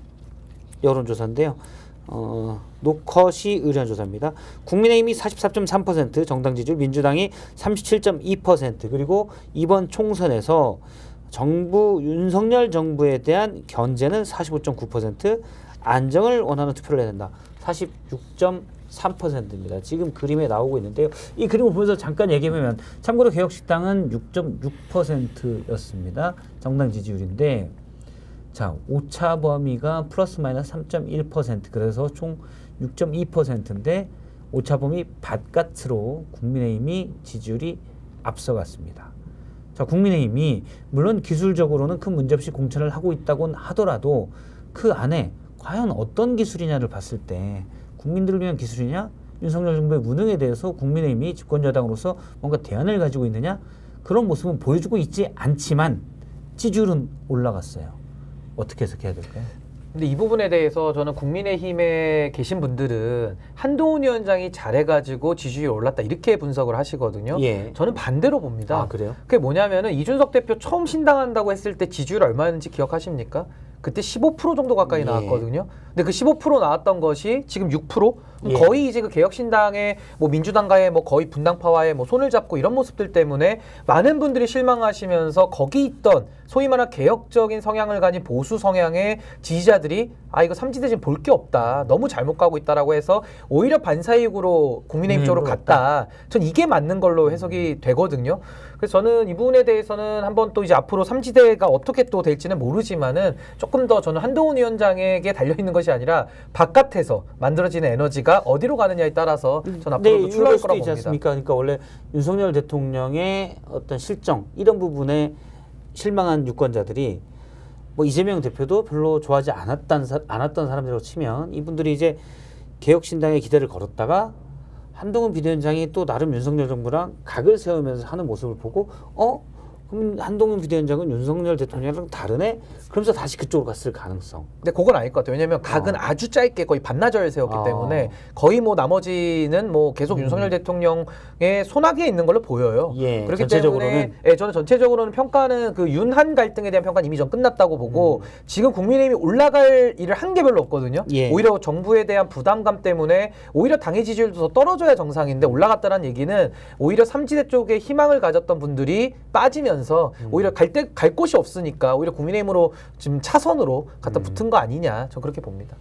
D: 여론조사인데요. 노컷이 의뢰한 조사입니다. 국민의힘이 44.3%, 정당 지지율, 민주당이 37.2%, 그리고 이번 총선에서 윤석열 정부에 대한 견제는 45.9%, 안정을 원하는 투표를 해야 된다. 46.3%입니다. 지금 그림에 나오고 있는데요. 이 그림을 보면서 잠깐 얘기해보면 참고로 개혁식당은 6.6%였습니다. 정당 지지율인데 자, 오차 범위가 플러스 마이너스 3.1%, 그래서 총 6.2%인데 오차 범위 바깥으로 국민의힘이 지지율이 앞서갔습니다. 자, 국민의힘이 물론 기술적으로는 큰 문제 없이 공천을 하고 있다곤 하더라도 그 안에 과연 어떤 기술이냐를 봤을 때 국민들을 위한 기술이냐, 윤석열 정부의 무능에 대해서 국민의힘이 집권여당으로서 뭔가 대안을 가지고 있느냐 그런 모습은 보여주고 있지 않지만 지지율은 올라갔어요. 어떻게 해석해야 될까요?
E: 근데 이 부분에 대해서 저는 국민의힘에 계신 분들은 한동훈 위원장이 잘해가지고 지지율이 올랐다 이렇게 분석을 하시거든요.
D: 예.
E: 저는 반대로 봅니다.
D: 아, 그래요?
E: 그게 뭐냐면은 이준석 대표 처음 신당한다고 했을 때 지지율 얼마였는지 기억하십니까? 그때 15% 정도 가까이
D: 예.
E: 나왔거든요. 근데 그 15% 나왔던 것이 지금 6%?
D: 예.
E: 거의 이제 그 개혁신당의 뭐 민주당과의 뭐 거의 분당파와의 뭐 손을 잡고 이런 모습들 때문에 많은 분들이 실망하시면서 거기 있던 소위 말하는 개혁적인 성향을 가진 보수 성향의 지지자들이 아 이거 삼지대 지금 볼 게 없다. 너무 잘못 가고 있다라고 해서 오히려 반사이익으로 국민의힘 쪽으로 갔다. 전 이게 맞는 걸로 해석이 되거든요. 그래서 저는 이 부분에 대해서는 한번 또 이제 앞으로 삼지대가 어떻게 또 될지는 모르지만은 조금 더 저는 한동훈 위원장에게 달려있는 것이 아니라 바깥에서 만들어지는 에너지가 어디로 가느냐에 따라서 전 앞으로도 출렁일 거라고
D: 있지
E: 봅니다.
D: 않습니까? 그러니까 원래 윤석열 대통령의 어떤 실정 이런 부분에 실망한 유권자들이 뭐 이재명 대표도 별로 좋아하지 않았던 사람들이라고 치면 이분들이 이제 개혁신당에 기대를 걸었다가 한동훈 비대위원장이 또 나름 윤석열 정부랑 각을 세우면서 하는 모습을 보고 그럼 한동훈 비대위원장은 윤석열 대통령이랑 다르네? 그러면서 다시 그쪽으로 갔을 가능성.
E: 근데 그건 아닐 것 같아요. 왜냐하면 각은 아주 짧게 거의 반나절 세웠기 때문에 거의 뭐 나머지는 뭐 계속 윤석열 대통령의 손아귀에 있는 걸로 보여요.
D: 예,
E: 그렇기
D: 전체적으로는.
E: 때문에 예, 저는 전체적으로는 평가는 그 윤한 갈등에 대한 평가는 이미 전 끝났다고 보고 지금 국민의힘이 올라갈 일을 한 게 별로 없거든요.
D: 예.
E: 오히려 정부에 대한 부담감 때문에 오히려 당의 지지율도 더 떨어져야 정상인데 올라갔다는 얘기는 오히려 삼지대 쪽에 희망을 가졌던 분들이 빠지면서 오히려 갈 곳이 없으니까 오히려 국민의힘으로 지금 차선으로 갖다 붙은 거 아니냐 저 그렇게 봅니다.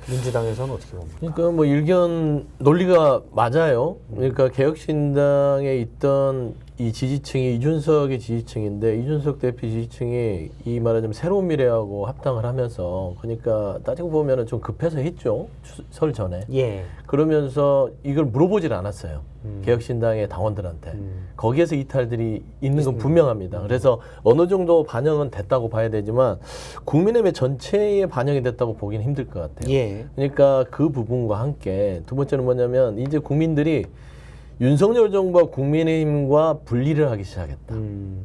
D: 민주당에서는 어떻게 봅니까?
F: 그러니까 뭐 일견 논리가 맞아요. 그러니까 개혁신당에 있던 이 지지층이 이준석의 지지층인데 이준석 대표 지지층이 이 말하자면 새로운 미래하고 합당을 하면서 그러니까 따지고 보면은 좀 급해서 했죠. 설 전에.
D: 예.
F: 그러면서 이걸 물어보질 않았어요. 개혁신당의 당원들한테. 거기에서 이탈들이 있는 건 분명합니다. 그래서 어느 정도 반영은 됐다고 봐야 되지만 국민의힘 전체에 반영이 됐다고 보기는 힘들 것 같아요.
D: 예.
F: 그러니까 그 부분과 함께 두 번째는 뭐냐면 이제 국민들이 윤석열 정부와 국민의힘과 분리를 하기 시작했다.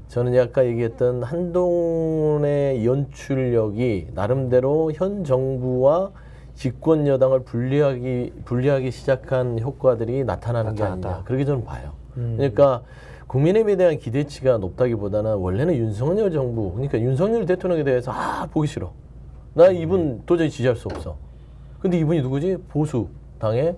F: 저는 아까 얘기했던 한동훈의 연출력이 나름대로 현 정부와 집권 여당을 분리하기 시작한 효과들이 나타나는 게 아니냐. 그렇게 저는 봐요. 그러니까 국민의힘에 대한 기대치가 높다기보다는 원래는 윤석열 정부, 그러니까 윤석열 대통령에 대해서 보기 싫어. 나 이분 도저히 지지할 수 없어. 근데 이분이 누구지? 보수 당에서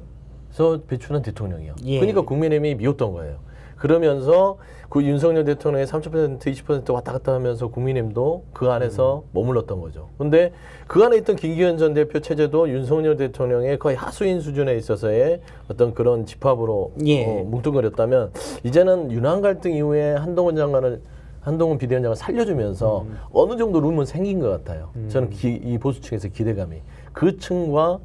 F: 배출한 대통령이야.
D: 예.
F: 그러니까 국민의힘이 미웠던 거예요. 그러면서 그 윤석열 대통령의 30% 20% 왔다 갔다 하면서 국민의힘도 그 안에서 머물렀던 거죠. 근데 그 안에 있던 김기현 전 대표 체제도 윤석열 대통령의 거의 하수인 수준에 있어서의 어떤 그런 집합으로
D: 예.
F: 뭉뚱거렸다면 이제는 윤한 갈등 이후에 한동훈 비대위원장을 살려주면서 어느 정도 룸은 생긴 것 같아요. 저는 이 보수층에서 기대감이 그 층과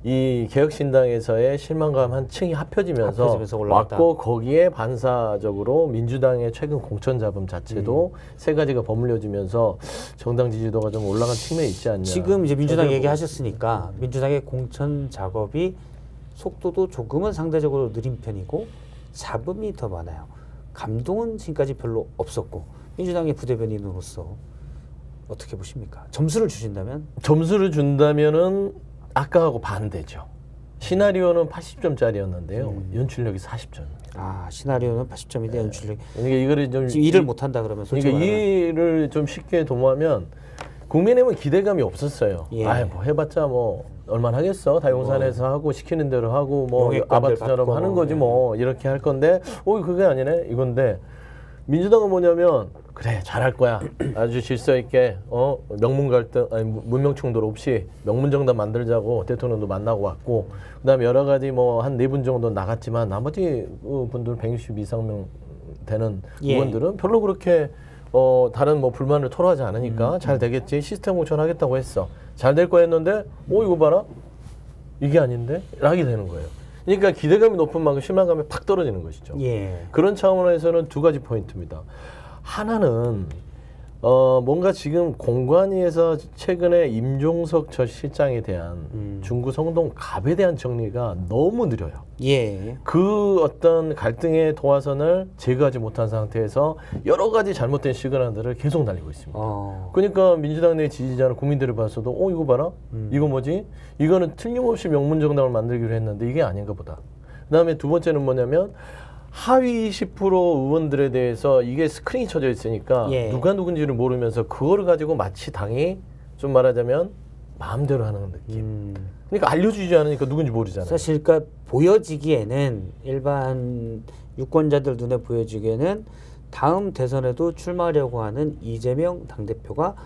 F: 이 개혁신당에서의 실망감 한 층이 합혀지면서
D: 올라갔다.
F: 왔고 거기에 반사적으로 민주당의 최근 공천 잡음 자체도 세 가지가 버무려지면서 정당 지지도가 좀 올라간 측면이 있지 않냐.
D: 지금 이제 민주당 얘기하셨으니까 민주당의 공천 작업이 속도도 조금은 상대적으로 느린 편이고 잡음이 더 많아요. 감동은 지금까지 별로 없었고 민주당의 부대변인으로서 어떻게 보십니까? 점수를 주신다면?
F: 점수를 준다면은 아까하고 반대죠. 시나리오는 80점짜리였는데요. 연출력이 40점입니다.
D: 시나리오는 80점인데 연출력.
F: 그러니까 이거를 좀
D: 지금 일을 못 한다 그러면 솔직히
F: 그러니까 이
D: 말하면.
F: 일을 좀 쉽게 도모하면 국민의힘은 기대감이 없었어요.
D: 예.
F: 뭐 해봤자 뭐 얼마나 하겠어. 다용산에서 하고 시키는 대로 하고 뭐
D: 용액권들
F: 아파트처럼
D: 받고,
F: 하는 거지 뭐 이렇게 할 건데 그게 아니네 이건데 민주당은 뭐냐면 그래 잘할 거야. 아주 질서 있게 명문 갈등 아니 문명 충돌 없이 명문 정당 만들자고 대통령도 만나고 왔고 그다음에 여러 가지 뭐 한 4분 정도 나갔지만 나머지 분들 160 이상 명 되는 의원들은 별로 그렇게 다른 뭐 불만을 토로하지 않으니까 잘 되겠지. 시스템 공천하겠다고 했어. 잘 될 거 했는데 이거 봐라. 이게 아닌데? 라게 되는 거예요. 그러니까 기대감이 높은 만큼 실망감이 팍 떨어지는 것이죠.
D: 예.
F: 그런 차원에서는 두 가지 포인트입니다. 하나는 뭔가 지금 공관위에서 최근에 임종석 전 실장에 대한 중구 성동 갑에 대한 정리가 너무 느려요.
D: 예.
F: 그 어떤 갈등의 도화선을 제거하지 못한 상태에서 여러 가지 잘못된 시그널들을 계속 날리고 있습니다. 그러니까 민주당 내 지지자는 국민들을 봐서도 이거 봐라, 이거 뭐지? 이거는 틀림없이 명문정당을 만들기로 했는데 이게 아닌가 보다. 그다음에 두 번째는 뭐냐면 하위 20% 의원들에 대해서 이게 스크린이 쳐져 있으니까
D: 예.
F: 누가 누군지를 모르면서 그거를 가지고 마치 당이 좀 말하자면 마음대로 하는 느낌. 그러니까 알려주지 않으니까 누군지 모르잖아요.
D: 사실 그러니까 보여지기에는 일반 유권자들 눈에 보여지기에는 다음 대선에도 출마하려고 하는 이재명 당대표가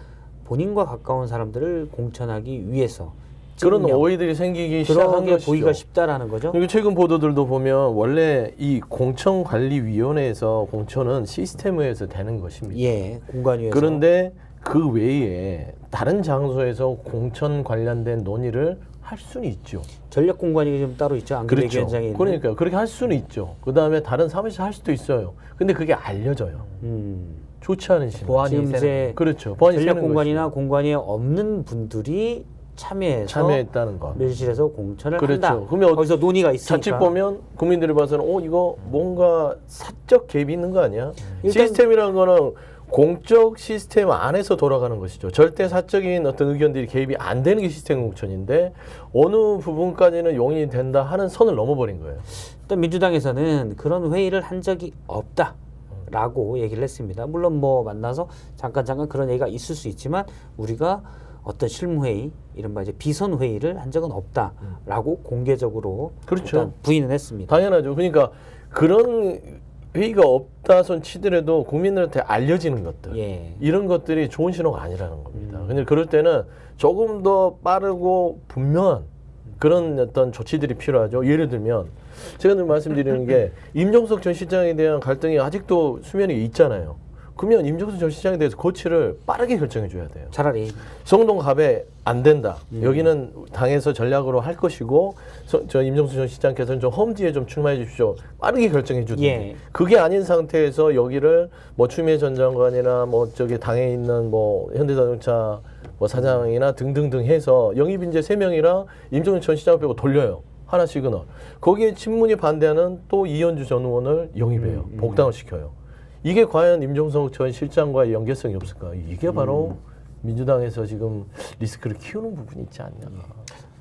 D: 본인과 가까운 사람들을 공천하기 위해서
F: 그런
D: 찍으며
F: 오해들이 생기기 시작한
D: 그런 게
F: 것이죠.
D: 보기가 쉽다라는 거죠.
F: 그리고 최근 보도들도 보면 원래 이 공천관리위원회에서 공천은 시스템에서 되는 것입니다.
D: 예, 공관위에서.
F: 그런데 그 외에 다른 장소에서 공천 관련된 논의를 할 수는 있죠.
D: 전략공관위가 좀 따로 있죠. 안기대위원장이 있는.
F: 그러니까 그렇게 할 수는 있죠. 그 다음에 다른 사무실 할 수도 있어요. 근데 그게 알려져요. 좋지 않은 신호.
E: 보안이
D: 지금 이제
F: 그렇죠. 보안이 세는
D: 전략공관이나
F: 것이죠.
D: 공관위에 없는 분들이
F: 참여했다는 거.
D: 밀실에서 공천을
F: 그렇죠.
D: 한다.
F: 그러면
D: 거기서 논의가 있으니까.
F: 자칫 보면 국민들이 봐서는 이거 뭔가 사적 갭이 있는 거 아니야?
D: 일단-
F: 시스템이라는 거는 공적 시스템 안에서 돌아가는 것이죠. 절대 사적인 어떤 의견들이 개입이 안 되는 게 시스템 공천인데 어느 부분까지는 용인이 된다 하는 선을 넘어버린 거예요.
D: 일단 민주당에서는 그런 회의를 한 적이 없다라고 얘기를 했습니다. 물론 뭐 만나서 잠깐 그런 얘기가 있을 수 있지만 우리가 어떤 실무회의, 이른바 이제 비선회의를 한 적은 없다라고 공개적으로
F: 그렇죠.
D: 일단 부인을 했습니다.
F: 당연하죠. 그러니까 그런 회의가 없다 손 치더라도 국민들한테 알려지는 것들
D: 예.
F: 이런 것들이 좋은 신호가 아니라는 겁니다. 근데 그럴 때는 조금 더 빠르고 분명한 그런 어떤 조치들이 필요하죠. 예를 들면 제가 늘 말씀드리는 게 임종석 전 시장에 대한 갈등이 아직도 수면에 있잖아요. 그러면 임종석 전 시장에 대해서 고치를 빠르게 결정해 줘야 돼요.
D: 차라리
F: 성동 갑에 안 된다. 여기는 당에서 전략으로 할 것이고 저 임종수 전 시장께서는 좀 험지에 좀 출마해 주십시오. 빠르게 결정해 주든지.
D: 예.
F: 그게 아닌 상태에서 여기를 뭐 추미애 전 장관이나 뭐 저기 당에 있는 뭐 현대자동차 뭐 사장이나 등등등 해서 영입 인재 3명이랑 임종수 전 시장 빼고 돌려요. 하나 시그널. 거기에 친문이 반대하는 또 이현주 전 의원을 영입해요. 복당을 시켜요. 이게 과연 임종석 전 실장과의 연계성이 없을까? 이게 바로 민주당에서 지금 리스크를 키우는 부분이 있지 않냐.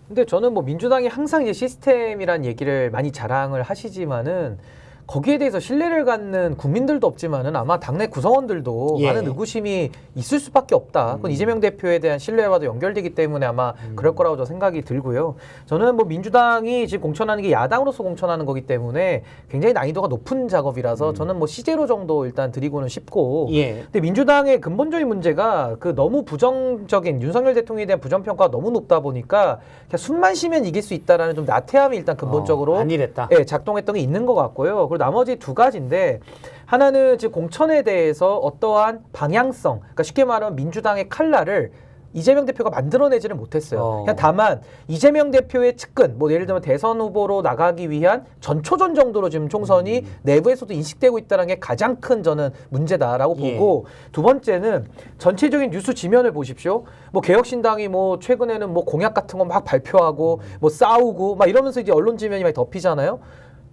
E: 근데 저는 뭐 민주당이 항상 이제 시스템이란 얘기를 많이 자랑을 하시지만은 거기에 대해서 신뢰를 갖는 국민들도 없지만은 아마 당내 구성원들도
D: 예.
E: 많은 의구심이 있을 수밖에 없다. 그건 이재명 대표에 대한 신뢰와도 연결되기 때문에 아마 그럴 거라고 저 생각이 들고요. 저는 뭐 민주당이 지금 공천하는 게 야당으로서 공천하는 거기 때문에 굉장히 난이도가 높은 작업이라서 저는 뭐 시제로 정도 일단 드리고는 싶고.
D: 예.
E: 근데 민주당의 근본적인 문제가 그 너무 부정적인 윤석열 대통령에 대한 부정평가가 너무 높다 보니까 그냥 숨만 쉬면 이길 수 있다라는 좀 나태함이 일단 근본적으로
D: 안일했다.
E: 예, 작동했던 게 있는 것 같고요. 그리고 나머지 두 가지인데 하나는 지금 공천에 대해서 어떠한 방향성, 그러니까 쉽게 말하면 민주당의 칼날을 이재명 대표가 만들어내지를 못했어요. 그냥 다만 이재명 대표의 측근, 뭐 예를 들면 대선 후보로 나가기 위한 전초전 정도로 지금 총선이 내부에서도 인식되고 있다는 게 가장 큰 저는 문제다라고 보고 두 번째는 전체적인 뉴스 지면을 보십시오. 뭐 개혁신당이 뭐 최근에는 뭐 공약 같은 거 막 발표하고 뭐 싸우고 막 이러면서 이제 언론 지면이 많이 덮이잖아요.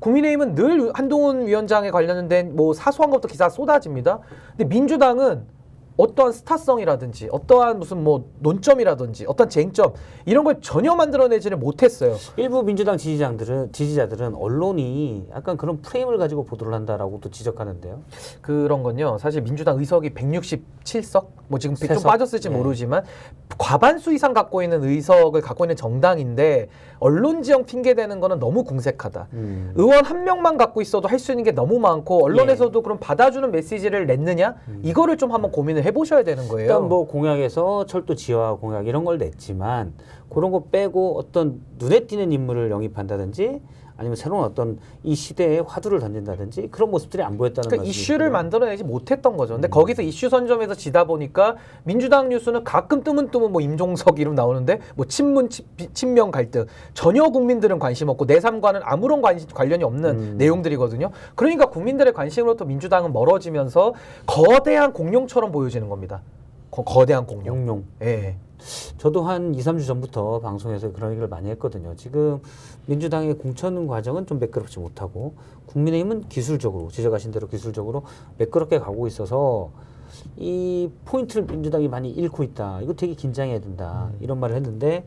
E: 국민의힘은 늘 한동훈 위원장에 관련된 뭐 사소한 것부터 기사가 쏟아집니다. 근데 민주당은 어떠한 스타성이라든지 어떠한 무슨 뭐 논점이라든지 어떤 쟁점 이런 걸 전혀 만들어내지를 못했어요.
D: 일부 민주당 지지자들은 언론이 약간 그런 프레임을 가지고 보도를 한다라고 또 지적하는데요.
E: 그런 건요. 사실 민주당 의석이 167석, 뭐 지금 좀
D: 세석.
E: 빠졌을지
D: 네.
E: 모르지만 과반수 이상 갖고 있는 의석을 갖고 있는 정당인데 언론 지형 핑계 대는 거는 너무 궁색하다. 의원 한 명만 갖고 있어도 할 수 있는 게 너무 많고 언론에서도 그럼 받아주는 메시지를 냈느냐? 이거를 좀 한번 고민을 해보셔야 되는 거예요.
D: 일단 뭐 공약에서 철도 지하 공약 이런 걸 냈지만 그런 거 빼고 어떤 눈에 띄는 인물을 영입한다든지 아니면 새로운 어떤 이 시대에 화두를 던진다든지 그런 모습들이 안 보였다는
E: 그러니까
D: 말씀이시죠.
E: 이슈를 만들어내지 못했던 거죠. 근데 거기서 이슈 선점에서 지다 보니까 민주당 뉴스는 가끔 뜨문뜨문 뭐 임종석 이름 나오는데 뭐 친명 갈등 전혀 국민들은 관심 없고 내 삶과는 아무런 관련이 없는 내용들이거든요. 그러니까 국민들의 관심으로부터 민주당은 멀어지면서 거대한 공룡처럼 보여지는 겁니다. 거대한 공룡.
D: 공룡.
E: 예.
D: 저도 한 2, 3주 전부터 방송에서 그런 얘기를 많이 했거든요. 지금 민주당의 공천 과정은 좀 매끄럽지 못하고 국민의힘은 기술적으로 지적하신 대로 기술적으로 매끄럽게 가고 있어서 이 포인트를 민주당이 많이 잃고 있다. 이거 되게 긴장해야 된다. 이런 말을 했는데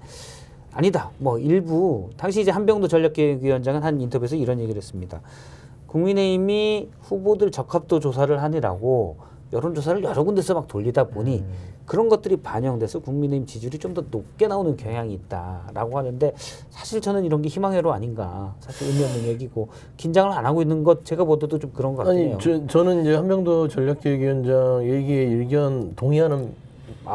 D: 아니다. 뭐 일부 당시 이제 한병도 전략기획위원장은 한 인터뷰에서 이런 얘기를 했습니다. 국민의힘이 후보들 적합도 조사를 하느라고 여론조사를 여러 군데서 막 돌리다 보니 그런 것들이 반영돼서 국민의힘 지지율이 좀 더 높게 나오는 경향이 있다라고 하는데 사실 저는 이런 게 희망회로 아닌가. 사실 의미 없는 얘기고 긴장을 안 하고 있는 것 제가 보더도 좀 그런 것 같아요.
F: 아니 저는 이제 한병도 전략기획위원장 얘기에 의견 동의하는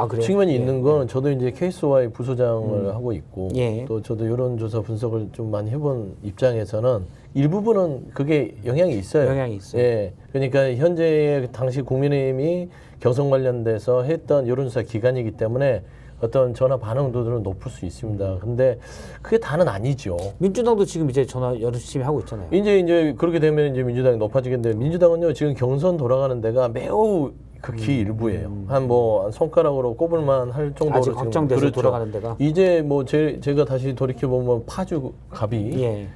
D: 그래요?
F: 측면이
D: 예.
F: 있는 건 저도 이제 KSY 부소장을 하고 있고
D: 예.
F: 또 저도 여론조사 분석을 좀 많이 해본 입장에서는 일부분은 그게 영향이 있어요.
D: 영향이 있어요.
F: 예. 그러니까 현재 당시 국민의힘이 경선 관련돼서 했던 여론조사 기간이기 때문에 어떤 전화 반응도들은 높을 수 있습니다. 근데 그게 다는 아니죠.
D: 민주당도 지금 이제 전화 열심히 하고 있잖아요.
F: 이제 그렇게 되면 이제 민주당이 높아지겠는데 민주당은요 지금 경선 돌아가는 데가 매우 극히 일부예요. 한 손가락으로 꼽을만 할 정도로
D: 아직
F: 지금
D: 확정돼서
F: 그렇죠.
D: 돌아가는 데가.
F: 이제 뭐 제가 다시 돌이켜 보면 파주 갑이
D: 예.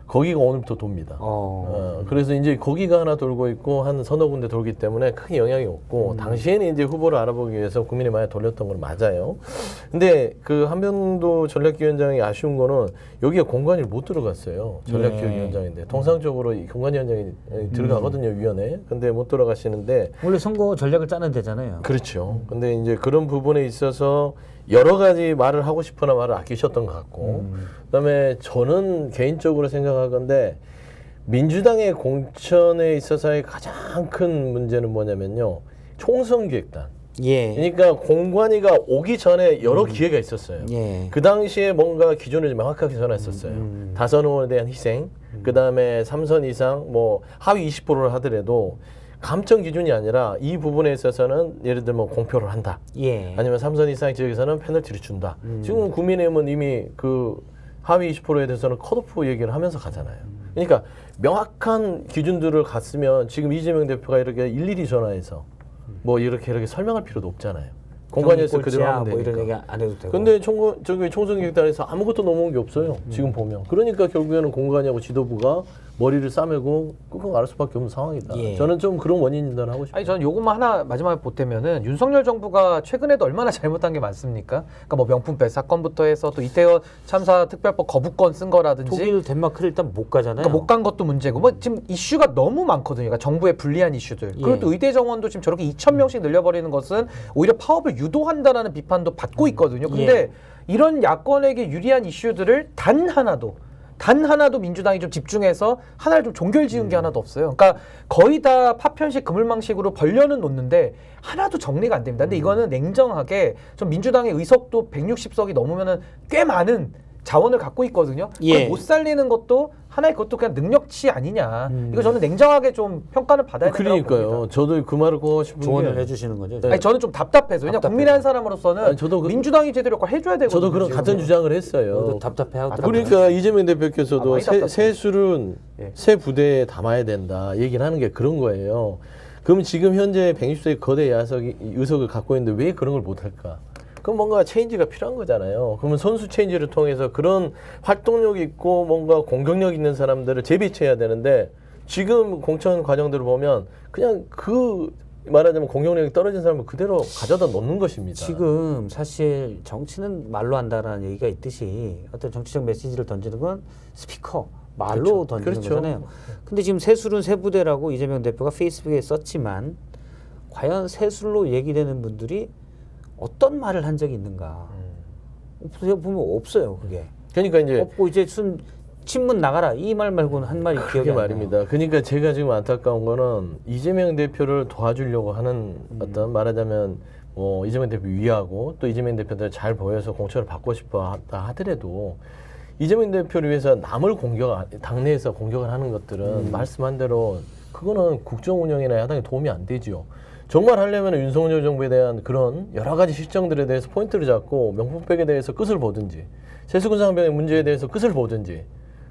F: 거기가 오늘부터 돕니다. 그래서 이제 거기가 하나 돌고 있고 한 서너 군데 돌기 때문에 크게 영향이 없고 당시에는 이제 후보를 알아보기 위해서 국민이 많이 돌렸던 건 맞아요. 근데 그 한병도 전략기획위원장이 아쉬운 거는 여기에 공관이 못 들어갔어요. 전략기획위원장인데 통상적으로 이 공관위원장이 들어가거든요, 위원회. 근데 못 들어가시는데
D: 원래 선거 전략을 짜는 데잖아요.
F: 그렇죠. 근데 이제 그런 부분에 있어서 여러 가지 말을 하고 싶으나 말을 아끼셨던 것 같고 그다음에 저는 개인적으로 생각할 건데 민주당의 공천에 있어서의 가장 큰 문제는 뭐냐면요. 총선기획단.
D: 예.
F: 그러니까 공관위가 오기 전에 여러 기회가 있었어요.
D: 예.
F: 그 당시에 뭔가 기준을 좀 명확하게 정했었어요. 다선 의원에 대한 희생, 그 다음에 3선 이상, 뭐 하위 20%를 하더라도 감점 기준이 아니라 이 부분에 있어서는 예를 들면 공표를 한다.
D: 예.
F: 아니면 3선 이상 지역에서는 페널티를 준다. 지금 국민의힘은 이미 그 하위 20%에 대해서는 컷오프 얘기를 하면서 가잖아요. 그러니까 명확한 기준들을 갔으면 지금 이재명 대표가 이렇게 일일이 전화해서 뭐 이렇게 설명할 필요도 없잖아요. 공관위에서 그대로 하면
D: 뭐
F: 되니까.
D: 이런 얘기 안 해도 되고.
F: 근데 총선기획단에서 아무것도 넘어온 게 없어요. 지금 보면. 그러니까 결국에는 공관위하고 지도부가 머리를 싸매고 끙끙 앓을 수밖에 없는 상황이다.
D: 예.
F: 저는 좀 그런 원인 진단을 하고 싶어요.
E: 아니 저는 요것만 하나 마지막에 보태면은 윤석열 정부가 최근에도 얼마나 잘못한 게 많습니까? 그러니까 뭐 명품백 사건부터 해서 또 이태원 참사 특별법 거부권 쓴 거라든지
D: 독일, 덴마크를 일단 못 가잖아요.
E: 그러니까 못 간 것도 문제고 뭐 지금 이슈가 너무 많거든요. 그러니까 정부의 불리한 이슈들.
D: 예.
E: 그리고 또 의대 정원도 지금 저렇게 2,000명씩 늘려버리는 것은 오히려 파업을 유도한다라는 비판도 받고 있거든요. 근데 이런 야권에게 유리한 이슈들을 단 하나도 민주당이 좀 집중해서 하나를 좀 종결 지은 게 하나도 없어요. 그러니까 거의 다 파편식 그물망식으로 벌려는 놓는데 하나도 정리가 안 됩니다. 근데 이거는 냉정하게 좀 민주당의 의석도 160석이 넘으면은 꽤 많은 자원을 갖고 있거든요.
D: 예.
E: 그걸 못 살리는 것도 하나의 그것도 그냥 능력치 아니냐. 이거 저는 냉정하게 좀 평가를 받아야 된다고
F: 그러니까요.
E: 봅니다.
F: 저도 그 말을 꼭 하고 싶은
D: 조언을
F: 게
D: 해주시는 거죠.
F: 네.
E: 아니 저는 좀 답답해서 왜냐
D: 답답해요.
E: 국민의 한 사람으로서는
F: 아니, 저도
E: 민주당이 제대로 역할 해줘야 되거든요.
F: 저도 그런
E: 지금.
F: 같은 주장을 했어요.
D: 저도 답답해하더라고요.
F: 그러니까 이재명 대표께서도
E: 많이 답답해요.
F: 새 술은
E: 예.
F: 새 부대에 담아야 된다 얘기를 하는 게 그런 거예요. 그럼 지금 현재 160석의 거대 의석을 갖고 있는데 왜 그런 걸 못할까? 그럼 뭔가 체인지가 필요한 거잖아요. 그러면 선수 체인지를 통해서 그런 활동력 있고 뭔가 공격력 있는 사람들을 재배치해야 되는데 지금 공천 과정들을 보면 그냥 그 말하자면 공격력이 떨어진 사람을 그대로 가져다 놓는 것입니다.
D: 지금 사실 정치는 말로 한다라는 얘기가 있듯이 어떤 정치적 메시지를 던지는 건 스피커 말로 던지는
F: 그렇죠.
D: 거잖아요. 근데 지금 새술은 새부대라고 이재명 대표가 페이스북에 썼지만 과연 새술로 얘기되는 분들이 어떤 말을 한 적이 있는가? 보면 없어요, 그게.
F: 그러니까 이제
D: 없고 이제 친문 나가라 이 말 말고는 한 말이 기억이
F: 그게
D: 안 나요.
F: 말입니다. 그러니까 제가 지금 안타까운 거는 이재명 대표를 도와주려고 하는 어떤 말하자면 이재명 대표 위하고 또 이재명 대표들 잘 보여서 공천을 받고 싶어 하더라도 이재명 대표를 위해서 남을 당내에서 공격을 하는 것들은 말씀한 대로 그거는 국정 운영이나 야당에 도움이 안 되지요. 정말 하려면 윤석열 정부에 대한 그런 여러 가지 실정들에 대해서 포인트를 잡고 명품백에 대해서 끝을 보든지 세수군상병의 문제에 대해서 끝을 보든지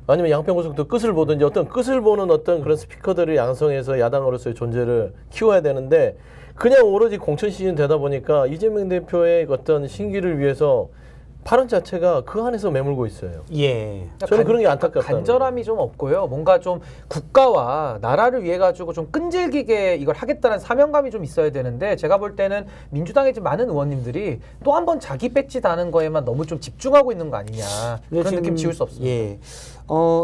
F: 아니면 양평고속도 끝을 보든지 어떤 끝을 보는 어떤 그런 스피커들을 양성해서 야당으로서의 존재를 키워야 되는데 그냥 오로지 공천 시즌 되다 보니까 이재명 대표의 어떤 신기를 위해서 발언 자체가 그 안에서 매물고 있어요.
D: 예.
F: 저는 그런 게 안타깝다.
E: 간절함이 좀 없고요. 뭔가 좀 국가와 나라를 위해 가지고 좀 끈질기게 이걸 하겠다는 사명감이 좀 있어야 되는데 제가 볼 때는 민주당의 지금 많은 의원님들이 또 한 번 자기 배지 다는 거에만 너무 좀 집중하고 있는 거 아니냐 그런 느낌 지울 수 없습니다.
D: 예.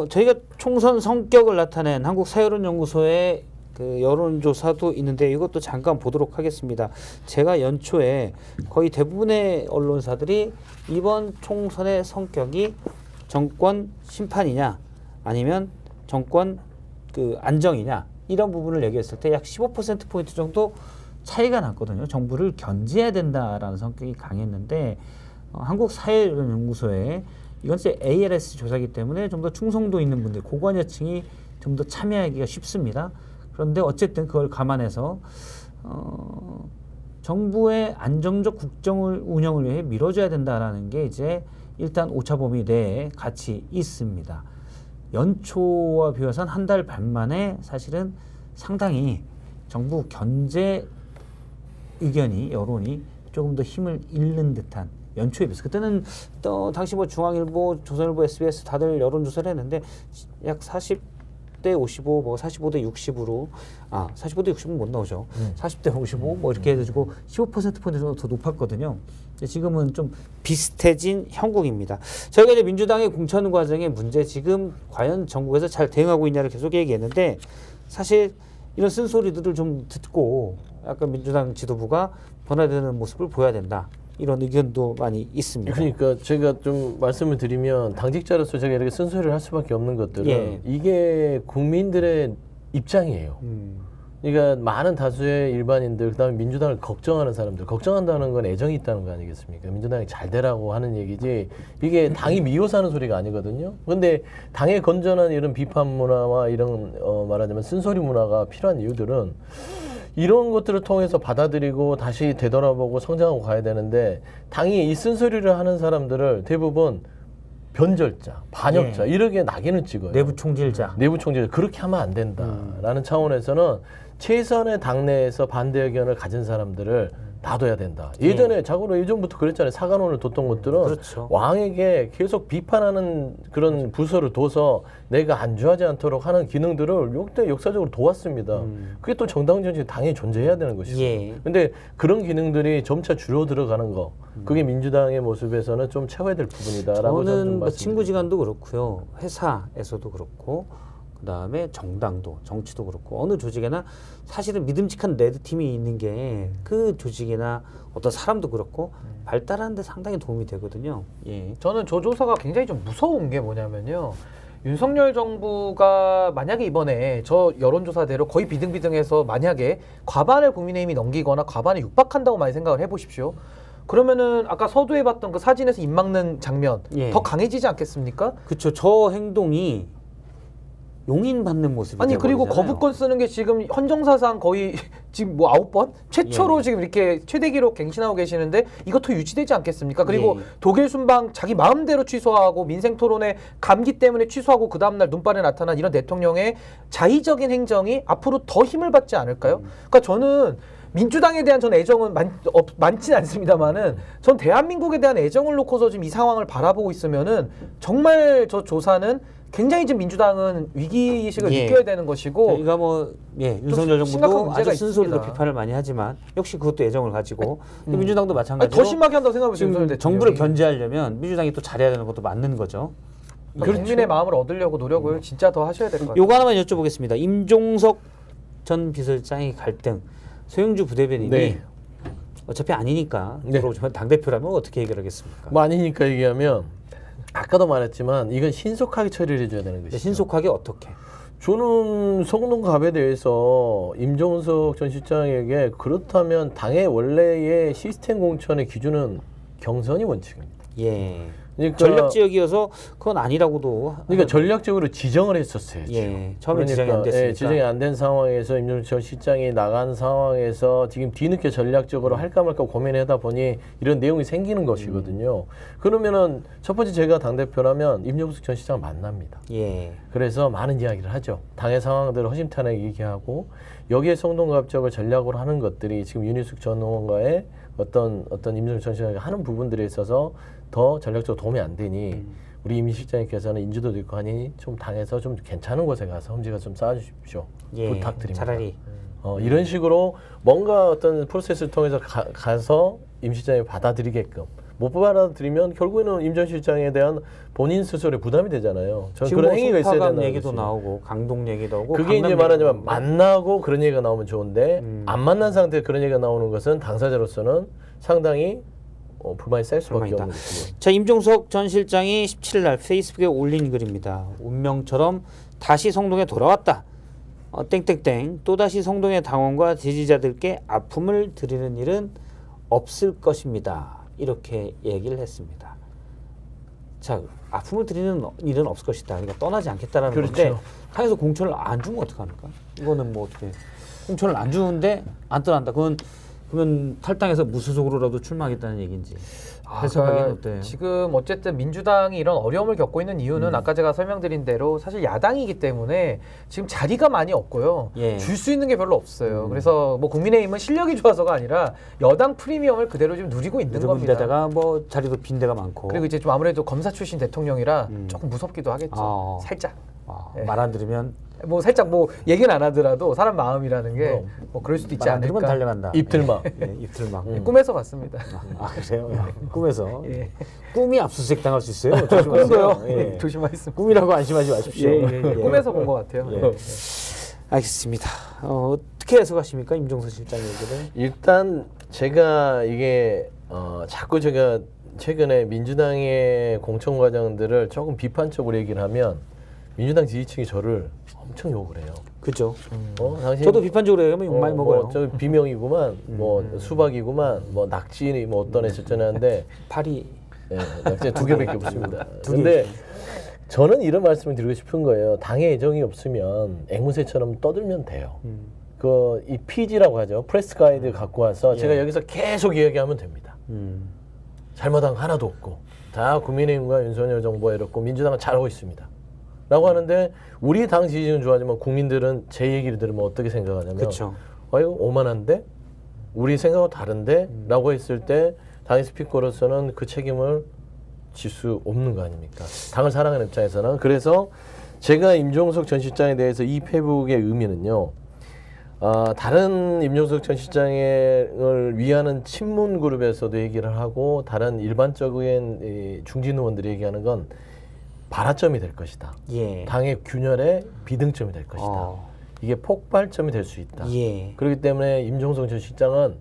D: 저희가 총선 성격을 나타낸 한국사회론연구소의 그 여론조사도 있는데 이것도 잠깐 보도록 하겠습니다. 제가 연초에 거의 대부분의 언론사들이 이번 총선의 성격이 정권 심판이냐 아니면 정권 그 안정이냐 이런 부분을 얘기했을 때 약 15%포인트 정도 차이가 났거든요. 정부를 견제해야 된다라는 성격이 강했는데 한국사회론연구소에 이건 이제 ALS 조사이기 때문에 좀 더 충성도 있는 분들 고관여층이 좀 더 참여하기가 쉽습니다. 그런데 어쨌든 그걸 감안해서 정부의 안정적 국정 운영을 위해 밀어줘야 된다라는 게 이제 일단 오차 범위 내에 같이 있습니다. 연초와 비교해서는 한 달 반 만에 사실은 상당히 정부 견제 의견이 여론이 조금 더 힘을 잃는 듯한 연초에 비해서 그때는 또 당시 뭐 중앙일보, 조선일보, SBS 다들 여론조사를 했는데 약 40대 55, 뭐 45대 60으로 45대 60은 못 나오죠. 40대 55 뭐 이렇게 해가지고 15%포인트 정도 더 높았거든요. 지금은 좀 비슷해진 형국입니다. 저희가 이제 민주당의 공천 과정의 문제 지금 과연 정부에서 잘 대응하고 있냐를 계속 얘기했는데 사실 이런 쓴소리들을 좀 듣고 약간 민주당 지도부가 변화되는 모습을 보여야 된다. 이런 의견도 많이 있습니다.
F: 그러니까 제가 좀 말씀을 드리면 당직자로서 제가 이렇게 쓴소리를 할 수밖에 없는 것들은
D: 예.
F: 이게 국민들의 입장이에요. 그러니까 많은 다수의 일반인들 그다음에 민주당을 걱정하는 사람들 걱정한다는 건 애정이 있다는 거 아니겠습니까? 민주당이 잘 되라고 하는 얘기지 이게 당이 미워사는 소리가 아니거든요. 그런데 당의 건전한 이런 비판 문화와 이런 말하자면 쓴소리 문화가 필요한 이유들은 이런 것들을 통해서 받아들이고 다시 되돌아보고 성장하고 가야 되는데 당이 이 쓴소리를 하는 사람들을 대부분 변절자, 반역자 이렇게 낙인을 찍어요.
D: 내부 총질자.
F: 내부 총질 그렇게 하면 안 된다라는 차원에서는 최선의 당내에서 반대 의견을 가진 사람들을 놔둬야 된다. 예전에 자고로 예전부터 그랬잖아요. 사관원을 뒀던 것들은
D: 그렇죠.
F: 왕에게 계속 비판하는 그런 부서를 둬서 내가 안주하지 않도록 하는 기능들을 역사적으로 도왔습니다. 그게 또 정당 정치 당연히 존재해야 되는 것이죠.
D: 예.
F: 근데 그런 기능들이 점차 줄어들어가는 거 그게 민주당의 모습에서는 좀 채워야 될 부분이다라고 저는
D: 저는
F: 좀
D: 뭐 친구
F: 말씀드립니다.
D: 지간도 그렇고요. 회사에서도 그렇고 그다음에 정당도 정치도 그렇고 어느 조직에나 사실은 믿음직한 레드팀이 있는 게 그 조직이나 어떤 사람도 그렇고 발달하는 데 상당히 도움이 되거든요. 예.
E: 저는 저 조사가 굉장히 좀 무서운 게 뭐냐면요. 윤석열 정부가 만약에 이번에 저 여론조사대로 거의 비등비등해서 만약에 과반을 국민의힘이 넘기거나 과반에 육박한다고 많이 생각을 해보십시오. 그러면은 아까 서두에 봤던 그 사진에서 입 막는 장면
D: 예.
E: 더 강해지지 않겠습니까?
D: 그렇죠. 저 행동이 용인받는 모습이
E: 아니 그리고
D: 돼버리잖아요.
E: 거부권 쓰는 게 지금 헌정사상 거의 지금 뭐 9번 최초로
D: 예.
E: 지금 이렇게 최대 기록 갱신하고 계시는데 이것도 유지되지 않겠습니까? 그리고
D: 예.
E: 독일 순방 자기 마음대로 취소하고 민생 토론회 감기 때문에 취소하고 그 다음 날 눈발에 나타난 이런 대통령의 자의적인 행정이 앞으로 더 힘을 받지 않을까요? 그러니까 저는 민주당에 대한 전 애정은 많지는 않습니다만은 전 대한민국에 대한 애정을 놓고서 지금 이 상황을 바라보고 있으면은 정말 저 조사는 굉장히 지금 민주당은 위기의식을
D: 예.
E: 느껴야 되는 것이고
D: 저희가 뭐 윤석열
E: 심각한
D: 정부도
E: 문제가
D: 아주 쓴소리로
E: 있습니다.
D: 비판을 많이 하지만 역시 그것도 애정을 가지고 민주당도
E: 아니,
D: 마찬가지로
E: 더 심하게 한다고 생각해보세요.
D: 지금 정부를 견제하려면 민주당이 또 잘해야 되는 것도 맞는 거죠.
E: 국민의 마음을 얻으려고 노력을 진짜 더 하셔야 될 것 같아요.
D: 요거 하나만 여쭤보겠습니다. 임종석 전 비서실장의 갈등 소영주 부대변인이
F: 네.
D: 어차피 아니니까
F: 네.
D: 물어보지만 당대표라면 어떻게 해결하겠습니까?
F: 뭐 아니니까 얘기하면 아까도 말했지만 이건 신속하게 처리를 해줘야 되는 것이죠.
D: 신속하게 어떻게?
F: 저는 성능갑에 대해서 임종석 전 실장에게 그렇다면 당의 원래의 시스템 공천의 기준은 경선이 원칙입니다.
D: 예.
F: 그러니까
D: 전략 지역이어서 그건 아니라고도.
F: 그러니까 전략적으로 지정을 했었어야죠.
D: 예, 처음에
F: 그러니까,
D: 지정이 안 됐으니까.
F: 예, 지정이 안 된 상황에서 임종석 전 실장이 나간 상황에서 지금 뒤늦게 전략적으로 할까 말까 고민하다 보니 이런 내용이 생기는 것이거든요. 그러면은 첫 번째 제가 당대표라면 임종석 전 실장을 만납니다.
D: 예.
F: 그래서 많은 이야기를 하죠. 당의 상황들을 허심탄회하게 얘기하고 여기에 성동갑적을 전략으로 하는 것들이 지금 윤희숙 전 의원과의 어떤 임종석 전 실장이 하는 부분들에 있어서 더 전략적으로 도움이 안 되니 우리 임 실장님께서는 인지도도 있고 하니 좀 당에서 좀 괜찮은 곳에 가서 험지가 좀 쌓아주십시오.
D: 예,
F: 부탁드립니다.
D: 차라리.
F: 이런 식으로 뭔가 어떤 프로세스를 통해서 가서 임 실장이 받아들이게끔 못 받아들이면 결국에는 임 전 실장에 대한 본인 스스로의 부담이 되잖아요. 저는
D: 지금
F: 그런
D: 뭐
F: 행위가 있어야
D: 송파감
F: 된다고
D: 얘기도
F: 보죠.
D: 나오고 강동 얘기도 하고
F: 그게 이제
D: 강남
F: 말하자면
D: 얘기도
F: 만나고 그런 얘기가 나오면 좋은데 안 만난 상태에 그런 얘기가 나오는 것은 당사자로서는 상당히 불만이 셀 수밖에
D: 불만이다.
F: 없는 거죠.
D: 자, 임종석 전 실장이 17일 날 페이스북에 올린 글입니다. 운명처럼 다시 성동에 돌아왔다. 땡땡땡 또다시 성동의 당원과 지지자들께 아픔을 드리는 일은 없을 것입니다. 이렇게 얘기를 했습니다. 자, 아픔을 드리는 일은 없을 것이다. 그러니까 떠나지 않겠다라는
F: 그렇죠.
D: 건데 당에서 공천을 안 준 건 어떡합니까? 이거는 뭐 어떻게 공천을 안 주는데 안 떠난다. 그러면 탈당해서 무소속으로라도 출마하겠다는 얘기인지 해석하기는 어때요?
E: 지금 어쨌든 민주당이 이런 어려움을 겪고 있는 이유는 아까 제가 설명드린 대로 사실 야당이기 때문에 지금 자리가 많이 없고요.
D: 예.
E: 줄 수 있는 게 별로 없어요. 그래서 뭐 국민의힘은 실력이 좋아서가 아니라 여당 프리미엄을 그대로 지금 누리고 있는 겁니다.
D: 데다가 뭐 자리도 빈 데가 많고
E: 그리고 이제 좀 아무래도 검사 출신 대통령이라 조금 무섭기도 하겠죠.
D: 아.
E: 살짝. 예.
D: 말 안 들으면
E: 뭐 살짝 뭐 얘기는 안 하더라도 사람 마음이라는 게 뭐 그럴 수도 있지
D: 말 안 들으면
E: 않을까.
D: 달려간다.
F: 입틀막.
D: 예, 입틀막.
E: 꿈에서 봤습니다.
D: 아 그래요? 꿈에서
E: 예.
D: 꿈이 압수수색 당할 수 있어요. 조심하세요. 예.
E: 조심하겠습니다.
D: 꿈이라고 안심하지 마십시오.
E: 예. 꿈에서 본 것 같아요.
D: 예. 알겠습니다. 어떻게 해석하십니까, 임종석 실장 얘기를?
F: 일단 제가 이게 자꾸 제가 최근에 민주당의 공천 과정들을 조금 비판적으로 얘기를 하면 민주당 지지층이 저를 엄청 욕을 해요.
D: 그죠.
F: 당신
D: 저도 비판적으로 얘기하면 욕 많이 먹어요.
F: 저 비명이구만, 뭐 수박이구만, 뭐 낙지 뭐 어떤 애 저쩌네 하는데
D: 파리.
F: 예, 낙지 2개밖에 없습니다.
D: 두
F: 근데 저는 이런 말씀을 드리고 싶은 거예요. 당에 애정이 없으면 앵무새처럼 떠들면 돼요. 이 PG라고 하죠. 프레스 가이드 갖고 와서 제가 여기서 계속 이야기하면 됩니다. 잘못한 거 하나도 없고 다 국민의힘과 윤석열 정부가 이렇고 민주당은 잘하고 있습니다. 라고 하는데 우리 당 지지는 좋아하지만 국민들은 제 얘기를 들으면 어떻게 생각하냐면
D: 그렇죠.
F: 아유 오만한데? 우리 생각과 다른데? 라고 했을 때 당의 스피커로서는 그 책임을 질 수 없는 거 아닙니까? 당을 사랑하는 입장에서는. 그래서 제가 임종석 전 실장에 대해서 이 페북의 의미는요. 다른 임종석 전 실장을 위하는 친문 그룹에서도 얘기를 하고 다른 일반적인 이 중진 의원들이 얘기하는 건 발화점이 될 것이다.
D: 예.
F: 당의 균열의 비등점이 될 것이다. 이게 폭발점이 될 수 있다.
D: 예.
F: 그렇기 때문에 임종석 전 실장은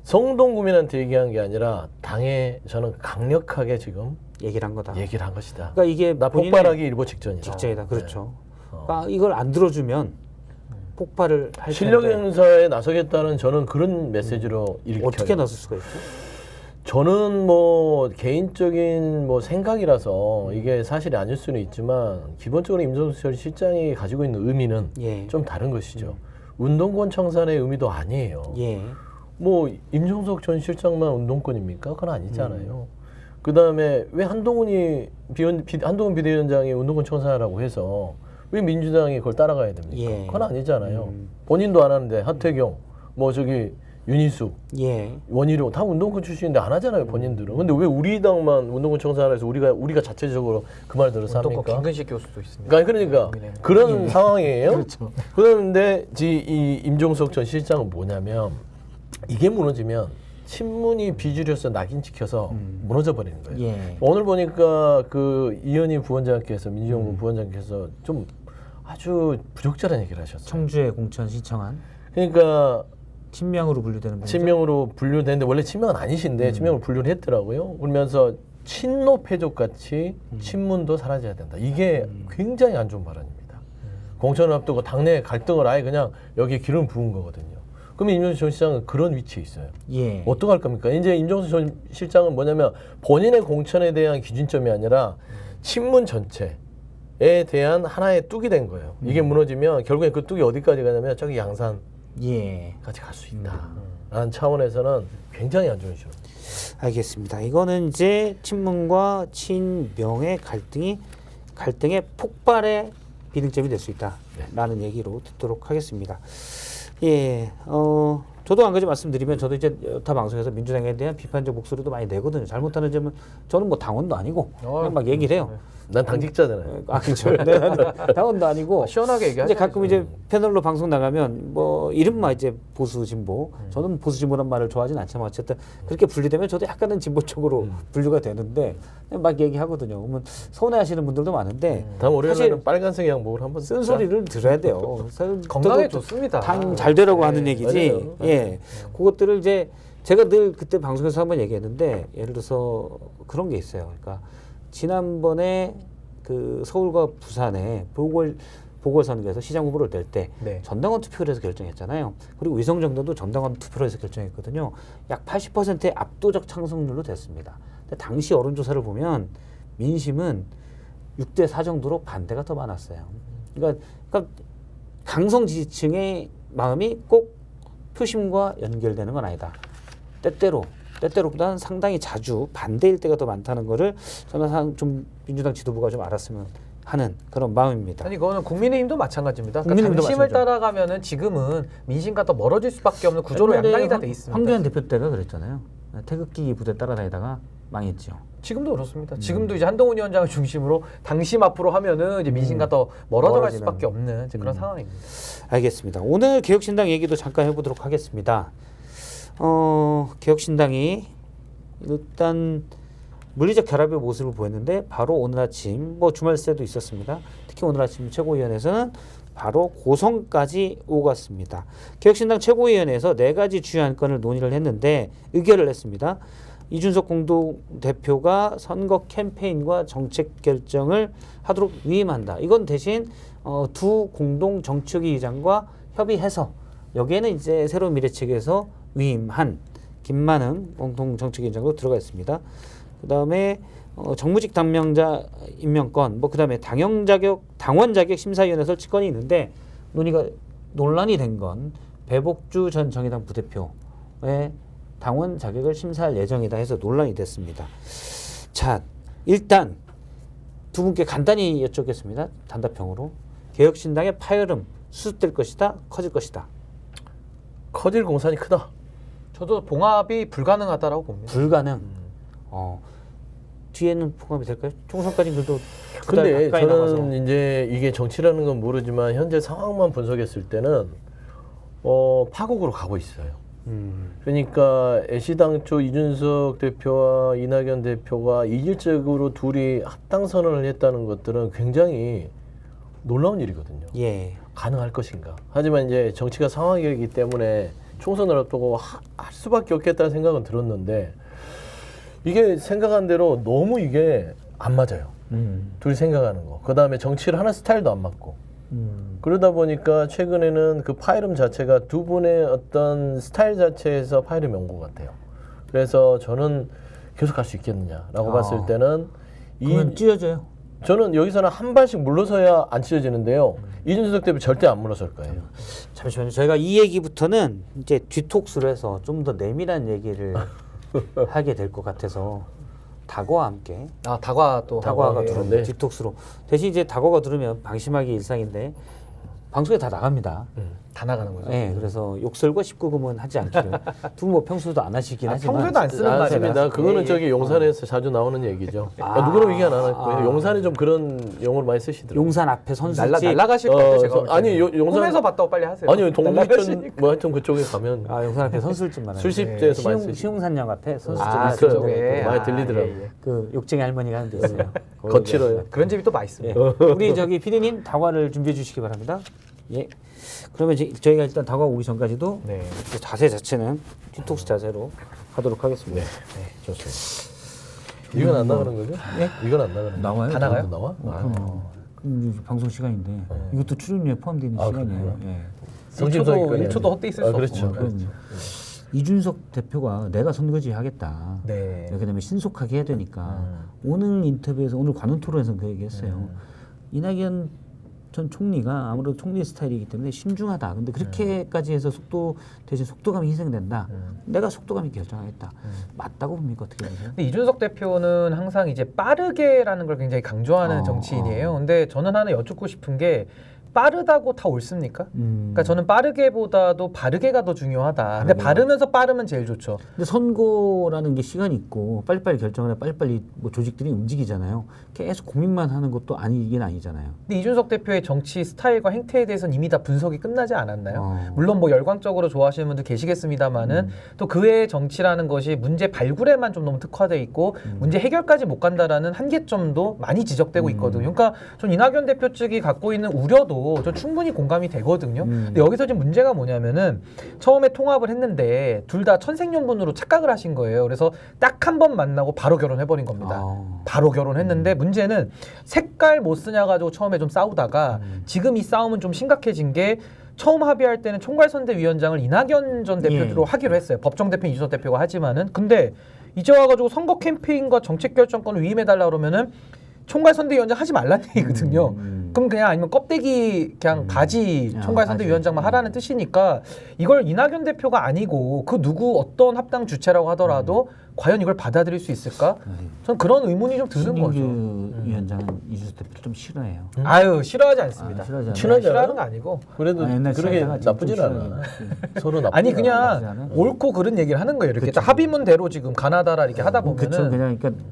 F: 성동 구민한테 얘기한 게 아니라 당에 저는 강력하게 지금
D: 얘기를 한 거다.
F: 얘기를 한 것이다.
D: 그러니까 이게
F: 나
D: 본인의
F: 폭발하기 일보 직전이다.
D: 직전이다. 그렇죠.
F: 네.
D: 그러니까 이걸 안 들어주면 폭발을 할
F: 실력
D: 텐데
F: 행사에 나서겠다는 저는 그런 메시지로 읽혀요.
D: 어떻게 나설 수가 있죠?
F: 저는 뭐 개인적인 뭐 생각이라서 이게 사실이 아닐 수는 있지만 기본적으로 임종석 실장이 가지고 있는 의미는
D: 예.
F: 좀 다른 것이죠. 운동권 청산의 의미도 아니에요.
D: 예.
F: 뭐 임종석 전 실장만 운동권입니까? 그건 아니잖아요. 그 다음에 왜 한동훈 비대위원장이 운동권 청산하라고 해서 왜 민주당이 그걸 따라가야 됩니까?
D: 예.
F: 그건 아니잖아요. 본인도 안 하는데 하태경, 뭐 저기 윤희숙,
D: 예.
F: 원희룡 다 운동권 출신인데 안 하잖아요, 본인들은. 근데 왜 우리 당만 운동권 청산하라 해서 우리가 자체적으로 그 말 들어서
E: 운동권
F: 합니까?
E: 김근식 교수도 있습니다.
F: 그러니까 그런 상황이에요. 그렇죠. 그런데 이 임종석 전 실장은 뭐냐면 이게 무너지면 친문이 비주류에서 낙인 찍혀서 무너져 버리는 거예요.
D: 예.
F: 오늘 보니까 그 이현희 부원장께서 민주연구 부원장께서 좀 아주 부적절한 얘기를 하셨어요.
D: 청주에 공천 신청한
F: 그러니까
D: 친명으로 분류되는 분이죠.
F: 친명으로 분류되는데 원래 친명은 아니신데 친명으로 분류를 했더라고요. 그러면서 친노 패족 같이 친문도 사라져야 된다. 이게 굉장히 안 좋은 발언입니다. 공천을 앞두고 당내 갈등을 아예 그냥 여기에 기름 부은 거거든요. 그러면 임종수 전 시장은 그런 위치에 있어요.
D: 예.
F: 어떡할 겁니까? 이제 임종수 전 실장은 뭐냐면 본인의 공천에 대한 기준점이 아니라 친문 전체에 대한 하나의 뚝이 된 거예요. 이게 무너지면 결국에 그 뚝이 어디까지 가냐면 저기 양산까지
D: 예.
F: 갈 수 있다라는 차원에서는 굉장히 안 좋은 시로.
D: 알겠습니다. 이거는 이제 친문과 친명의 갈등의 폭발의 비등점이 될 수 있다라는 얘기로 듣도록 하겠습니다. 예, 저도 한 가지 말씀드리면 저도 이제 여타 방송에서 민주당에 대한 비판적 목소리도 많이 내거든요. 잘못하는 점은 저는 뭐 당원도 아니고 그냥 막 얘기를 해요.
F: 난 당직자잖아요.
D: 아, 그렇죠. 네, 당원도 아니고
E: 시원하게 얘기하죠.
D: 이제 가끔 이제 패널로 방송 나가면 뭐 이른바 이제 보수 진보, 저는 보수 진보란 말을 좋아하진 않지만 어쨌든 그렇게 분리되면 저도 약간은 진보 쪽으로 분류가 되는데 그냥 막 얘기하거든요. 그러면 서운해하시는 분들도 많은데
F: 다음
D: 사실
F: 월요일에는 빨간색 양복을 한번
D: 쓴 소리를 들어야 돼요.
E: 건강에
D: 저도
E: 좋습니다.
D: 당 잘 되라고 하는 얘기지.
F: 맞아요.
D: 예, 그것들을 이제 제가 늘 그때 방송에서 한번 얘기했는데 예를 들어서 그런 게 있어요. 그러니까 지난번에 그 서울과 부산에 보궐선거에서 시장 후보를 낼 때
E: 네.
D: 전당원 투표를 해서 결정했잖아요. 그리고 위성정당도 전당원 투표를 해서 결정했거든요. 약 80%의 압도적 창성률로 됐습니다. 근데 당시 여론조사를 보면 민심은 6대4 정도로 반대가 더 많았어요. 그러니까 강성 지지층의 마음이 꼭 표심과 연결되는 건 아니다. 때때로보다는 상당히 자주 반대일 때가 더 많다는 거를 저는 좀 민주당 지도부가 좀 알았으면 하는 그런 마음입니다.
E: 아니 그거는 국민의힘도 마찬가지입니다. 그러니까
D: 국민의힘도
E: 당심을
D: 마찬가지죠.
E: 따라가면은 지금은 민심과 더 멀어질 수밖에 없는 구조로
D: 옛날에
E: 양당이 다 돼 있습니다.
D: 황교안 대표 때가 그랬잖아요. 태극기 부대 따라다니다가 망했죠.
E: 지금도 그렇습니다. 지금도 이제 한동훈 위원장을 중심으로 당심 앞으로 하면은 이제 민심과 더 멀어져 갈
D: 멀어지는.
E: 수밖에 없는 이제 그런 상황입니다.
D: 알겠습니다. 오늘 개혁신당 얘기도 잠깐 해보도록 하겠습니다. 개혁신당이 일단 물리적 결합의 모습을 보였는데 바로 오늘 아침 뭐 주말 새도 있었습니다. 특히 오늘 아침 최고위원회에서는 바로 고성까지 오갔습니다. 개혁신당 최고위원회에서 4가지 주요 안건을 논의를 했는데 의결을 했습니다. 이준석 공동대표가 선거 캠페인과 정책 결정을 하도록 위임한다. 이건 대신 두 공동 정책위 의장과 협의해서 여기에는 이제 새로운 미래책에서 위임한 김만흥 공동 정책위 의장으로 들어가 있습니다. 그다음에 정무직 당명자 임명권, 뭐 그다음에 당원 자격 심사위원회 설치권이 있는데 논란이 된 건 배복주 전 정의당 부대표의 당원 자격을 심사할 예정이다 해서 논란이 됐습니다. 자, 일단 두 분께 간단히 여쭙겠습니다. 단답형으로. 개혁신당의 파열음 수습될 것이다, 커질 것이다.
F: 커질 공산이 크다.
E: 저도 봉합이 불가능하다라고 봅니다.
D: 불가능. 뒤에는 봉합이 될까요? 총선까지 그래도
F: 근데
D: 가까이
F: 저는
D: 남아서.
F: 이제 이게 정치라는 건 모르지만 현재 상황만 분석했을 때는 파국으로 가고 있어요. 그러니까 애시당초 이준석 대표와 이낙연 대표가 이질적으로 둘이 합당 선언을 했다는 것들은 굉장히 놀라운 일이거든요.
D: 예.
F: 가능할 것인가. 하지만 이제 정치가 상황이기 때문에 총선을 앞두고 할 수밖에 없겠다는 생각은 들었는데 이게 생각한 대로 너무 이게 안 맞아요. 둘이 생각하는 거. 그 다음에 정치를 하는 스타일도 안 맞고. 그러다 보니까 최근에는 그 파이름 자체가 두 분의 어떤 스타일 자체에서 파이름이 온 것 같아요. 그래서 저는 계속 갈 수 있겠느냐라고 봤을 때는
D: 그러면 찢어져요.
F: 저는 여기서는 한 발씩 물러서야 안 찢어지는데요. 이준석 대표 절대 안 물러설 거예요.
D: 잠시만요. 저희가 이 얘기부터는 이제 뒤톡스로 해서 좀 더 내밀한 얘기를 하게 될 것 같아서 다과와 함께
E: 다과가
D: 다과가
E: 예.
D: 들어오면
F: 네.
D: 뒤톡스로 대신 이제 다과가 들으면 방심하기 일상인데 방송에 다 나갑니다.
E: 다 나가는 거죠.
D: 네, 그래서 욕설과 19금은 하지 않기로. 두 분 뭐 평소에도 안 하시긴 하지만
E: 평소에도 안 쓰는 말이라.
F: 맞습니다. 그거는
E: 예,
F: 저기 용산에서 자주 나오는 얘기죠. 누구는 얘기 안 하고요. 용산에 좀 그런 용어를 많이 쓰시더라고요.
D: 용산 앞에 선술집.
E: 날라가실 것 같아요. 제가 볼 때는.
F: 아니 용산
E: 꿈에서 봤다고 빨리 하세요.
F: 아니요 동부천
E: 날라가시니까.
F: 뭐 하여튼 그쪽에 가면
D: 용산 앞에 선술집만 하는
F: 술집대에서 많이 쓰시죠.
D: 시흥산역 앞에 선술집
F: 그래요.
E: 그쪽에.
F: 많이 들리더라고요.
E: 예.
D: 그 욕쟁이 할머니가 하는 데 있어요.
F: 거칠어요.
E: 그런 집이 또 맛있습니다.
D: 우리 저기 PD님 다과를 준비해 주시기 바랍니다. 예. 그러면 저희가 일단 다과 오기 전까지도
E: 네.
D: 자세 자체는 디톡스 자세로 하도록 하겠습니다.
F: 좋습니다. 이건 안 나가는 거죠?
D: 네?
F: 이건 안 나가는 거죠?
D: 나와요?
E: 다 나가요?
F: 나와?
D: 방송 시간인데 이것도 출연료에 포함되어 있는 시간이에요.
F: 그렇군요.
D: 예.
F: 성심성의권이
E: 1초도 헛되이 쓸 수
F: 그렇죠.
E: 없고.
D: 그럼요. 이준석 대표가 내가 선거지 하겠다.
E: 네.
D: 그다음에 신속하게 해야 되니까 오늘 인터뷰에서 오늘 관훈 토론에서 그 얘기했어요. 이낙연 전 총리가 아무래도 총리 스타일이기 때문에 신중하다. 근데 그렇게까지 해서 속도 대신 속도감이 희생된다. 내가 속도감 있게 결정하겠다. 맞다고 봅니까? 어떻게 보세요?
E: 근데 이준석 대표는 항상 이제 빠르게라는 걸 굉장히 강조하는 정치인이에요. 근데 저는 하나 여쭙고 싶은 게 빠르다고 다 옳습니까? 그러니까 저는 빠르게보다도 바르게가 더 중요하다. 근데 바르면서 빠르면 제일 좋죠.
D: 근데 선거라는 게 시간이 있고 빨리빨리 결정을 해 빨리빨리 뭐 조직들이 움직이잖아요. 계속 고민만 하는 것도 아니긴 아니잖아요.
E: 근데 이준석 대표의 정치 스타일과 행태에 대해서는 이미 다 분석이 끝나지 않았나요?
D: 어.
E: 물론 뭐 열광적으로 좋아하시는 분들 계시겠습니다만은 또 그 외의 정치라는 것이 문제 발굴에만 좀 너무 특화돼 있고 문제 해결까지 못 간다라는 한계점도 많이 지적되고 있거든요. 그러니까 전 이낙연 대표 측이 갖고 있는 우려도 저 충분히 공감이 되거든요. 근데 여기서 지금 문제가 뭐냐면은 처음에 통합을 했는데 둘 다 천생연분으로 착각을 하신 거예요. 그래서 딱 한 번 만나고 바로 결혼해버린 겁니다. 바로 결혼했는데 문제는 색깔 못 쓰냐 가지고 처음에 좀 싸우다가 지금 이 싸움은 좀 심각해진 게 처음 합의할 때는 총괄선대위원장을 이낙연 전 대표로 하기로 했어요. 법정 대표는 이준석 대표가 하지만은 근데 이제 와가지고 선거 캠페인과 정책 결정권을 위임해달라 그러면은 총괄선대위원장 하지 말라는 얘기거든요. 그럼 그냥 아니면 껍데기 그냥 바지 총괄선대위원장만 하라는 뜻이니까 이걸 이낙연 대표가 아니고 그 누구 어떤 합당 주체라고 하더라도 과연 이걸 받아들일 수 있을까? 전 그런 의문이 좀 드는 거죠.
D: 신인규 위원장은 이준석 대표를 좀 싫어해요.
E: 아유 싫어하지 않습니다.
D: 싫어하지 않아요?
F: 친하지
E: 싫어하는
F: 않아요?
E: 거 아니고
F: 그래도
D: 옛날
F: 그렇게
D: 사이다가 지금
F: 나쁘진
D: 좀
F: 않아. 서로 나쁘지
E: 아니
F: 않아.
E: 그냥 옳고 그른 얘기를 하는 거예요. 이렇게 딱 합의문대로 지금 가나다라 이렇게 하다
D: 그쵸,
E: 보면은
D: 그냥 그러니까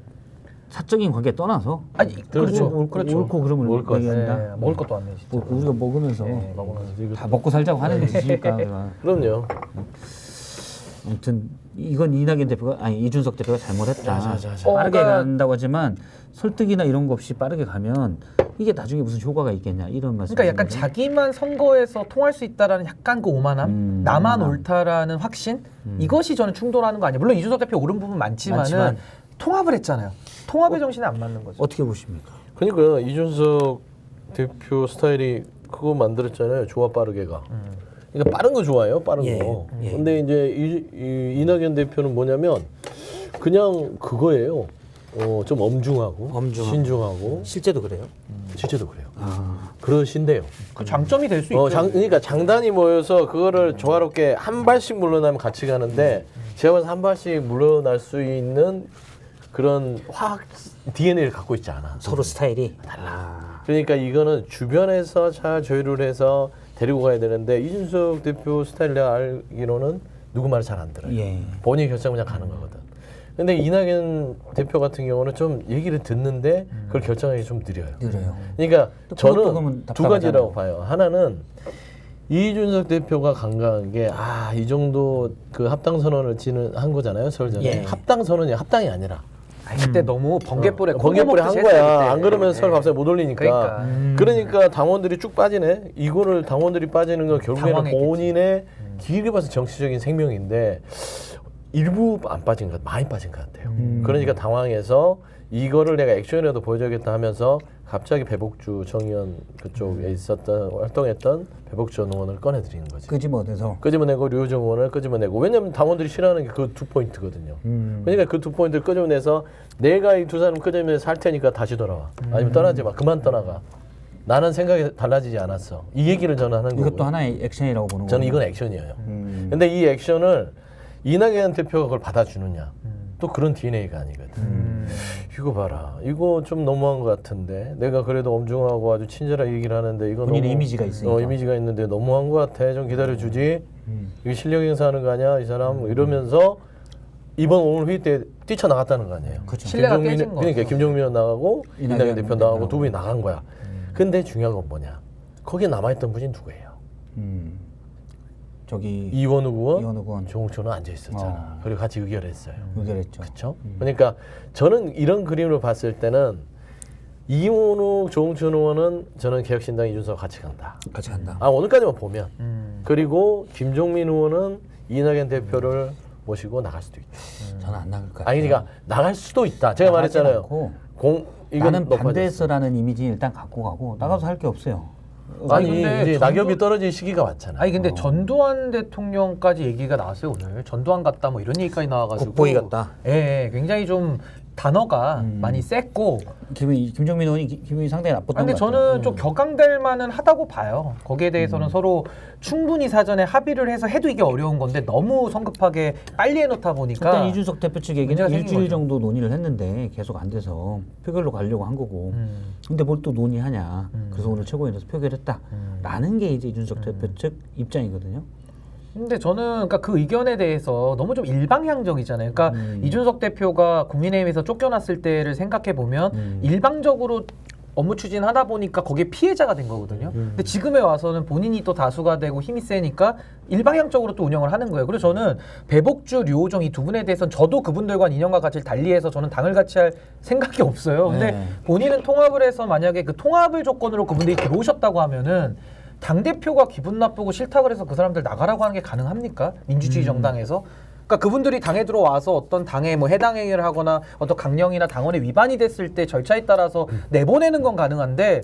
D: 사적인 관계 떠나서
E: 아니 그렇죠.
D: 옳고 그름을
F: 먹을 것
D: 얘기한다.
E: 네, 먹을 것도 안 내. 진짜.
D: 뭐 우리가 먹으면서
E: 네, 먹으면서.
D: 다 먹고 살자고 하는 짓이니까.
F: 그럼요.
D: 아무튼 이건 이낙연 대표가 아니 이준석 대표가 잘못했다.
F: 자.
D: 빠르게
E: 그러니까
D: 간다고 하지만 설득이나 이런 거 없이 빠르게 가면 이게 나중에 무슨 효과가 있겠냐 이런 말씀.
E: 그러니까 약간 자기만 선거에서 통할 수 있다라는 약간 그 오만함, 나만
D: 오만함.
E: 옳다라는 확신, 이것이 저는 충돌하는 거 아니에요. 물론 이준석 대표 옳은 부분 많지만 통합을 했잖아요. 통합의 정신에 안 맞는 거죠.
D: 어떻게 보십니까?
F: 그러니까 이준석 대표 스타일이 그거 만들었잖아요. 좋아 빠르게가. 그러니까 빠른 거 좋아해요. 빠른 거. 근데 이제 이 이낙연 대표는 뭐냐면 그냥 그거예요. 좀 엄중하고 신중하고
D: 실제도 그래요?
F: 실제도 그래요. 그러신데요.
E: 그 장점이 될 수 있죠.
F: 그러니까 장단이 모여서 그거를 조화롭게 한 발씩 물러나면 같이 가는데 제가 봐서 한 발씩 물러날 수 있는 그런 화학 DNA를 갖고 있지 않아.
D: 서로 스타일이
F: 그러니까 이거는 주변에서 잘 조율을 해서 데리고 가야 되는데 이준석 대표 스타일 내가 알기로는 누구 말을 잘 안 들어요.
D: 예.
F: 본인이 결정 그냥 가는 거거든. 근데 이낙연 대표 같은 경우는 좀 얘기를 듣는데 그걸 결정하기 좀 느려요. 그러니까
D: 또 그것도 그러면
F: 저는 두
D: 답답하잖아요.
F: 가지라고 봐요. 하나는 이준석 대표가 강강한 게 이 정도 그 합당 선언을 한 거잖아요. 설전에. 합당 선언이 합당이 아니라
E: 그때 너무 번개불에
F: 번개불에 한 거야. 안 그러면 설 갑자기 못 올리니까.
E: 그러니까.
F: 그러니까 당원들이 쭉 빠지네. 이거를 당원들이 빠지는 건 결국에는
E: 당황했겠지.
F: 본인의 길게 봐서 정치적인 생명인데 일부 안 빠진 것, 많이 빠진 것 같아요. 그러니까 당황해서 이거를 내가 액션이라도 보여줘야겠다 하면서 갑자기 배복주 정의원 그쪽에 있었던 활동했던 배복주 전 의원을 꺼내드리는 거지.
D: 끄집어내서
F: 끄집어내고 류호정 의원을 끄집어내고 왜냐면 당원들이 싫어하는 게 그 두 포인트거든요. 그러니까 그 두 포인트를 끄집어내서 내가 이 두 사람 끄집어내서 살 테니까 다시 돌아와. 아니면 떠나지 마. 그만 떠나가. 나는 생각이 달라지지 않았어. 이 얘기를 저는 하는 거고.
D: 이것도 하나의 액션이라고 보는 거예요.
F: 저는 이건 액션이에요. 근데 이 액션을 이낙연 대표가 그걸 받아주느냐. 또 그런 DNA가 아니거든. 이거 봐라. 이거 좀 너무한 것 같은데. 내가 그래도 엄중하고 아주 친절하게 얘기를 하는데 이거
D: 본인의
F: 너무
D: 이미지가 있으니까.
F: 이미지가 있는데 너무한 것 같아. 좀 기다려주지. 이게 실력 행사하는 거 아니야 이 사람? 이러면서 이번 오늘 회의 때 뛰쳐나갔다는 거 아니에요.
D: 그렇죠.
E: 신뢰가 깨진 거죠.
F: 그러니까 김종민 의원 나가고
D: 이낙연
F: 이낙연 대표 나가고 두 분이 나간 거야. 근데 중요한 건 뭐냐? 거기에 남아있던 분이 누구예요?
D: 저기
F: 이원욱 의원,
D: 이원욱 의원.
F: 조홍천은 앉아 있었잖아. 그리고 같이 의결했어요.
D: 의결했죠.
F: 그렇죠? 그러니까 저는 이런 그림으로 봤을 때는 이원욱, 조홍천 의원은 저는 개혁신당 이준석 같이 간다.
D: 같이 간다.
F: 오늘까지만 보면. 그리고 김종민 의원은 이낙연 대표를 모시고 나갈 수도 있죠.
D: 저는 안 나갈 것 같아요.
F: 아니 그러니까 나갈 수도 있다. 제가
D: 나가진
F: 말했잖아요.
D: 않고
F: 이건
D: 나는
F: 높아졌어.
D: 반대했어라는 이미지 일단 갖고 가고 나가서 할 게 없어요.
F: 아니
E: 근데
F: 이제 낙엽이 떨어질 시기가 왔잖아요.
E: 아니 근데 전두환 대통령까지 얘기가 나왔어요 오늘. 전두환 같다 뭐 이런 얘기까지 나와가지고.
D: 국보기 같다.
E: 예, 굉장히 좀 단어가 많이 셌고.
D: 김정민 의원이 기분이 상당히 나빴던
E: 근데
D: 것 같아요.
E: 저는 좀 격앙될 만은 하다고 봐요. 거기에 대해서는 서로 충분히 사전에 합의를 해서 해도 이게 어려운 건데 너무 성급하게 빨리 해놓다 보니까.
D: 일단 이준석 대표 측 얘기는
E: 문제가 생긴
D: 일주일
E: 거죠.
D: 정도 논의를 했는데 계속 안 돼서 표결로 가려고 한 거고. 근데 뭘 또 논의하냐. 그래서 오늘 최고위원회에서 표결했다라는 게 이제 이준석 대표 측 입장이거든요.
E: 근데 저는 그러니까 그 의견에 대해서 너무 좀 일방향적이잖아요. 그러니까 이준석 대표가 국민의힘에서 쫓겨났을 때를 생각해 보면 일방적으로 업무 추진하다 보니까 거기에 피해자가 된 거거든요. 근데 지금에 와서는 본인이 또 다수가 되고 힘이 세니까 일방향적으로 또 운영을 하는 거예요. 그래서 저는 배복주, 류호정 이 두 분에 대해서는 저도 그분들과 이념과 가치를 달리해서 저는 당을 같이 할 생각이 없어요. 근데
D: 네.
E: 본인은 통합을 해서 만약에 그 통합을 조건으로 그분들이 들어오셨다고 하면은 당대표가 기분 나쁘고 싫다 그래서 그 사람들 나가라고 하는 게 가능합니까? 민주주의 정당에서? 그러니까 그분들이 당에 들어와서 어떤 당에 뭐 해당 행위를 하거나 어떤 강령이나 당원에 위반이 됐을 때 절차에 따라서 내보내는 건 가능한데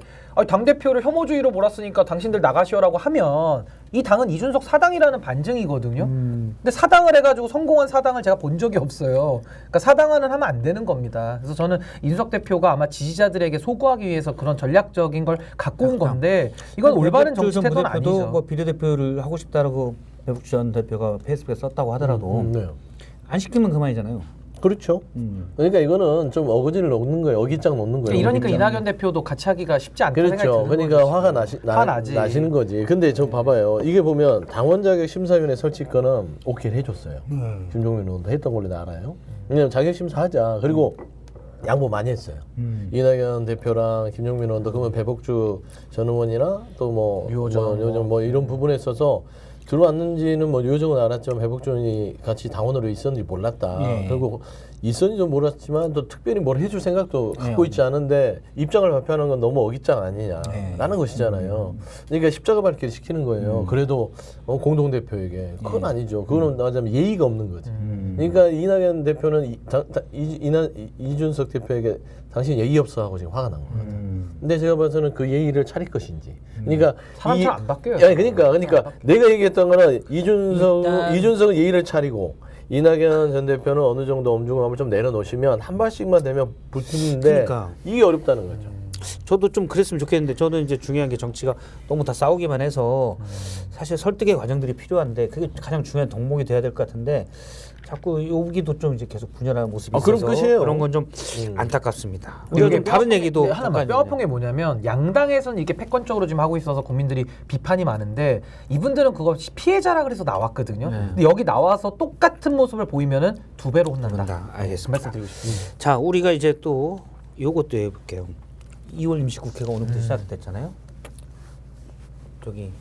E: 당대표를 혐오주의로 몰았으니까 당신들 나가시오라고 하면 이 당은 이준석 사당이라는 반증이거든요. 근데 사당을 해가지고 성공한 사당을 제가 본 적이 없어요. 그러니까 사당화는 하면 안 되는 겁니다. 그래서 저는 이준석 대표가 아마 지지자들에게 소구하기 위해서 그런 전략적인 걸 갖고 온 건데 이건 올바른 정치 태도는 아니죠.
D: 뭐 비례대표를 하고 싶다라고 배복주 전 대표가 페이스북에 썼다고 하더라도
F: 네.
D: 안 시키면 그만이잖아요.
F: 그렇죠. 그러니까 이거는 좀 어거지를 놓는 거예요. 어깃장 놓는 거예요.
E: 이러니까
F: 어깃장.
E: 이낙연 대표도 같이 하기가 쉽지 않다 생각이
F: 그렇죠.
E: 드는
F: 그러니까
E: 거죠.
F: 화가
E: 화나지.
F: 나시는 거지. 근데 저 봐봐요. 이게 보면 당원 자격 심사위원회 설치권은 오케이를 해줬어요. 김종민 의원도 했던 걸로 나 알아요. 왜냐면 자격 심사하자. 그리고 양보 많이 했어요. 이낙연 대표랑 김종민 의원도 그러면 배복주 전 의원이나 또 뭐
E: 류호정
F: 뭐 이런 부분에 있어서 들어왔는지는 뭐 류호정은 알았지만 배복주 의원이 같이 당원으로 있었는지 몰랐다.
D: 예.
F: 그리고 있었는지도 몰랐지만 또 특별히 뭘 해줄 생각도 갖고
D: 네.
F: 있지 않은데 입장을 발표하는 건 너무 어깃장 아니냐라는
D: 네.
F: 것이잖아요. 그러니까 십자가 밟기를 시키는 거예요. 그래도 공동 대표에게 그건 아니죠. 그거는 나자면 예의가 없는 거지. 그러니까 이낙연 대표는 이준석 대표에게 당신 예의 없어 하고 지금 화가 난 거예요. 근데 제가 봐서는 그 예의를 차릴 것인지. 그러니까
E: 사람처럼 안 바뀌어요.
F: 아니, 그러니까 내가 얘기했던 거는 이준석은 예의를 차리고. 이낙연 전 대표는 어느 정도 엄중함을 좀 내려놓으시면 한 발씩만 되면 붙는데
D: 그러니까.
F: 이게 어렵다는 거죠.
D: 저도 좀 그랬으면 좋겠는데 저는 이제 중요한 게 정치가 너무 다 싸우기만 해서 사실 설득의 과정들이 필요한데 그게 가장 중요한 덕목이 돼야 될 것 같은데 자꾸 여기도 좀 이제 계속 분열하는 모습이
F: 그럼
D: 있어서
F: 끝이에요.
D: 그런 건 좀 안타깝습니다. 우리가 좀 다른 얘기도
E: 하나만 뼈 아픈 게 뭐냐면 양당에서는 이게 패권적으로 지금 하고 있어서 국민들이 비판이 많은데 이분들은 그거 피해자라 그래서 나왔거든요. 근데 여기 나와서 똑같은 모습을 보이면은 2배로 혼난다.
D: 알겠습니다.
E: 말씀드리고 싶습니다.
D: 자, 우리가 이제 또 요것도 해볼게요. 2월 임시국회가 오늘부터 시작됐잖아요. 저기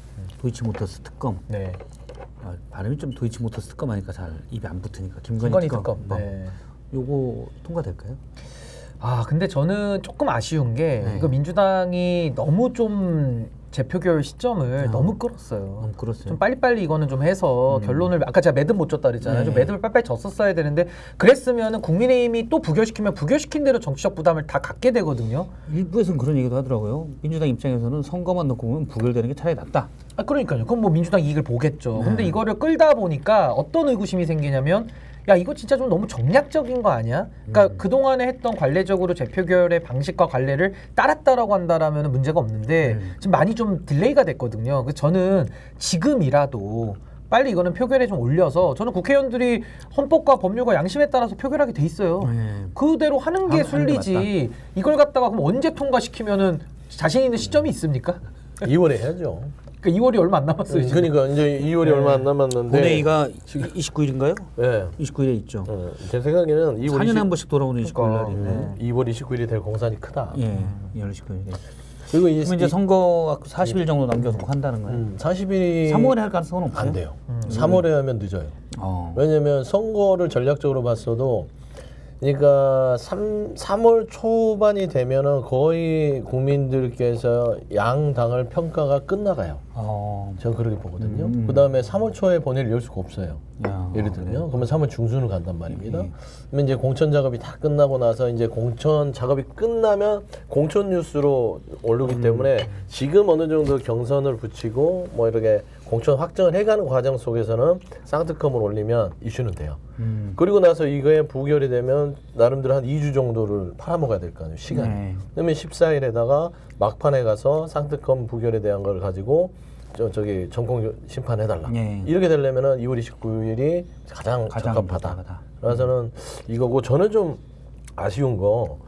D: 도이치모터스 특검.
E: 네.
D: 발음이 좀 도이치모터스 특검 하니까 잘 입에 안 붙으니까
E: 김건희
D: 특검.
E: 특검. 네.
D: 요거 통과될까요?
E: 근데 저는 조금 아쉬운 게 이거 민주당이 너무 좀 재표결 시점을 너무 끌었어요.
D: 너무 끌었어요.
E: 좀 빨리빨리 이거는 좀 해서 결론을 아까 제가 매듭 못 줬다 그랬잖아요.
D: 네.
E: 좀 매듭을 빨리빨리 줬었어야 되는데 그랬으면은 국민의힘이 또 부결시키면 부결시킨 대로 정치적 부담을 다 갖게 되거든요.
D: 일부에서는 그런 얘기도 하더라고요. 민주당 입장에서는 선거만 놓고 보면 부결되는 게 차라리 낫다.
E: 그러니까요. 그럼 뭐 민주당 이익을 보겠죠. 근데 이거를 끌다 보니까 어떤 의구심이 생기냐면 야 이거 진짜 좀 너무 정략적인 거 아니야? 그러니까 그동안에 했던 관례적으로 재표결의 방식과 관례를 따랐다라고 한다라면 문제가 없는데 지금 많이 좀 딜레이가 됐거든요. 그래서 저는 지금이라도 빨리 이거는 표결에 좀 올려서 저는 국회의원들이 헌법과 법률과 양심에 따라서 표결하게 돼 있어요. 그대로 하는 게 순리지. 이걸 갖다가 그럼 언제 통과시키면은 자신 있는 시점이 있습니까?
F: 2월에 해야죠.
E: 그러니까 2월이 얼마 안 남았어요. 지금.
F: 그러니까 이제 2월이 얼마 안 남았는데
D: 본회의가 29일인가요?
F: 네.
D: 29일에 있죠.
F: 제 생각에는 2월
D: 4년에 한 번씩 돌아오는 29일 날인데.
F: 2월 29일이 될 공산이 크다.
D: 예, 2월 29일에.
F: 그리고
D: 그러면 이제 선거 40일 정도 남겨서 한다는 거예요.
F: 40일이
D: 3월에 할 가능성은 없어요?
F: 안 돼요. 3월에 하면 늦어요.
D: 어.
F: 왜냐면 선거를 전략적으로 봤어도 그러니까 3월 초반이 되면은 거의 국민들께서 양 당을 평가가 끝나가요. 저는 그렇게 보거든요. 그 다음에 3월 초에 본회의를 열 수가 없어요. 예를 들면 그러면 3월 중순으로 간단 말입니다. 그러면 이제 공천 작업이 다 끝나고 나서 이제 공천 작업이 끝나면 공천 뉴스로 오르기 때문에 지금 어느 정도 경선을 붙이고 뭐 이렇게 공천 확정을 해가는 과정 속에서는 쌍특검을 올리면 이슈는 돼요. 그리고 나서 이거에 부결이 되면 나름대로 한 2주 정도를 팔아먹어야 될 거 아니에요. 시간이.
D: 네.
F: 그러면 14일에다가 막판에 가서 쌍특검 부결에 대한 걸 가지고 저기 전공 심판해달라.
D: 네.
F: 이렇게 되려면은 2월 29일이 가장 적합하다.
D: 적합하다.
F: 그래서는 이거고 저는 좀 아쉬운 거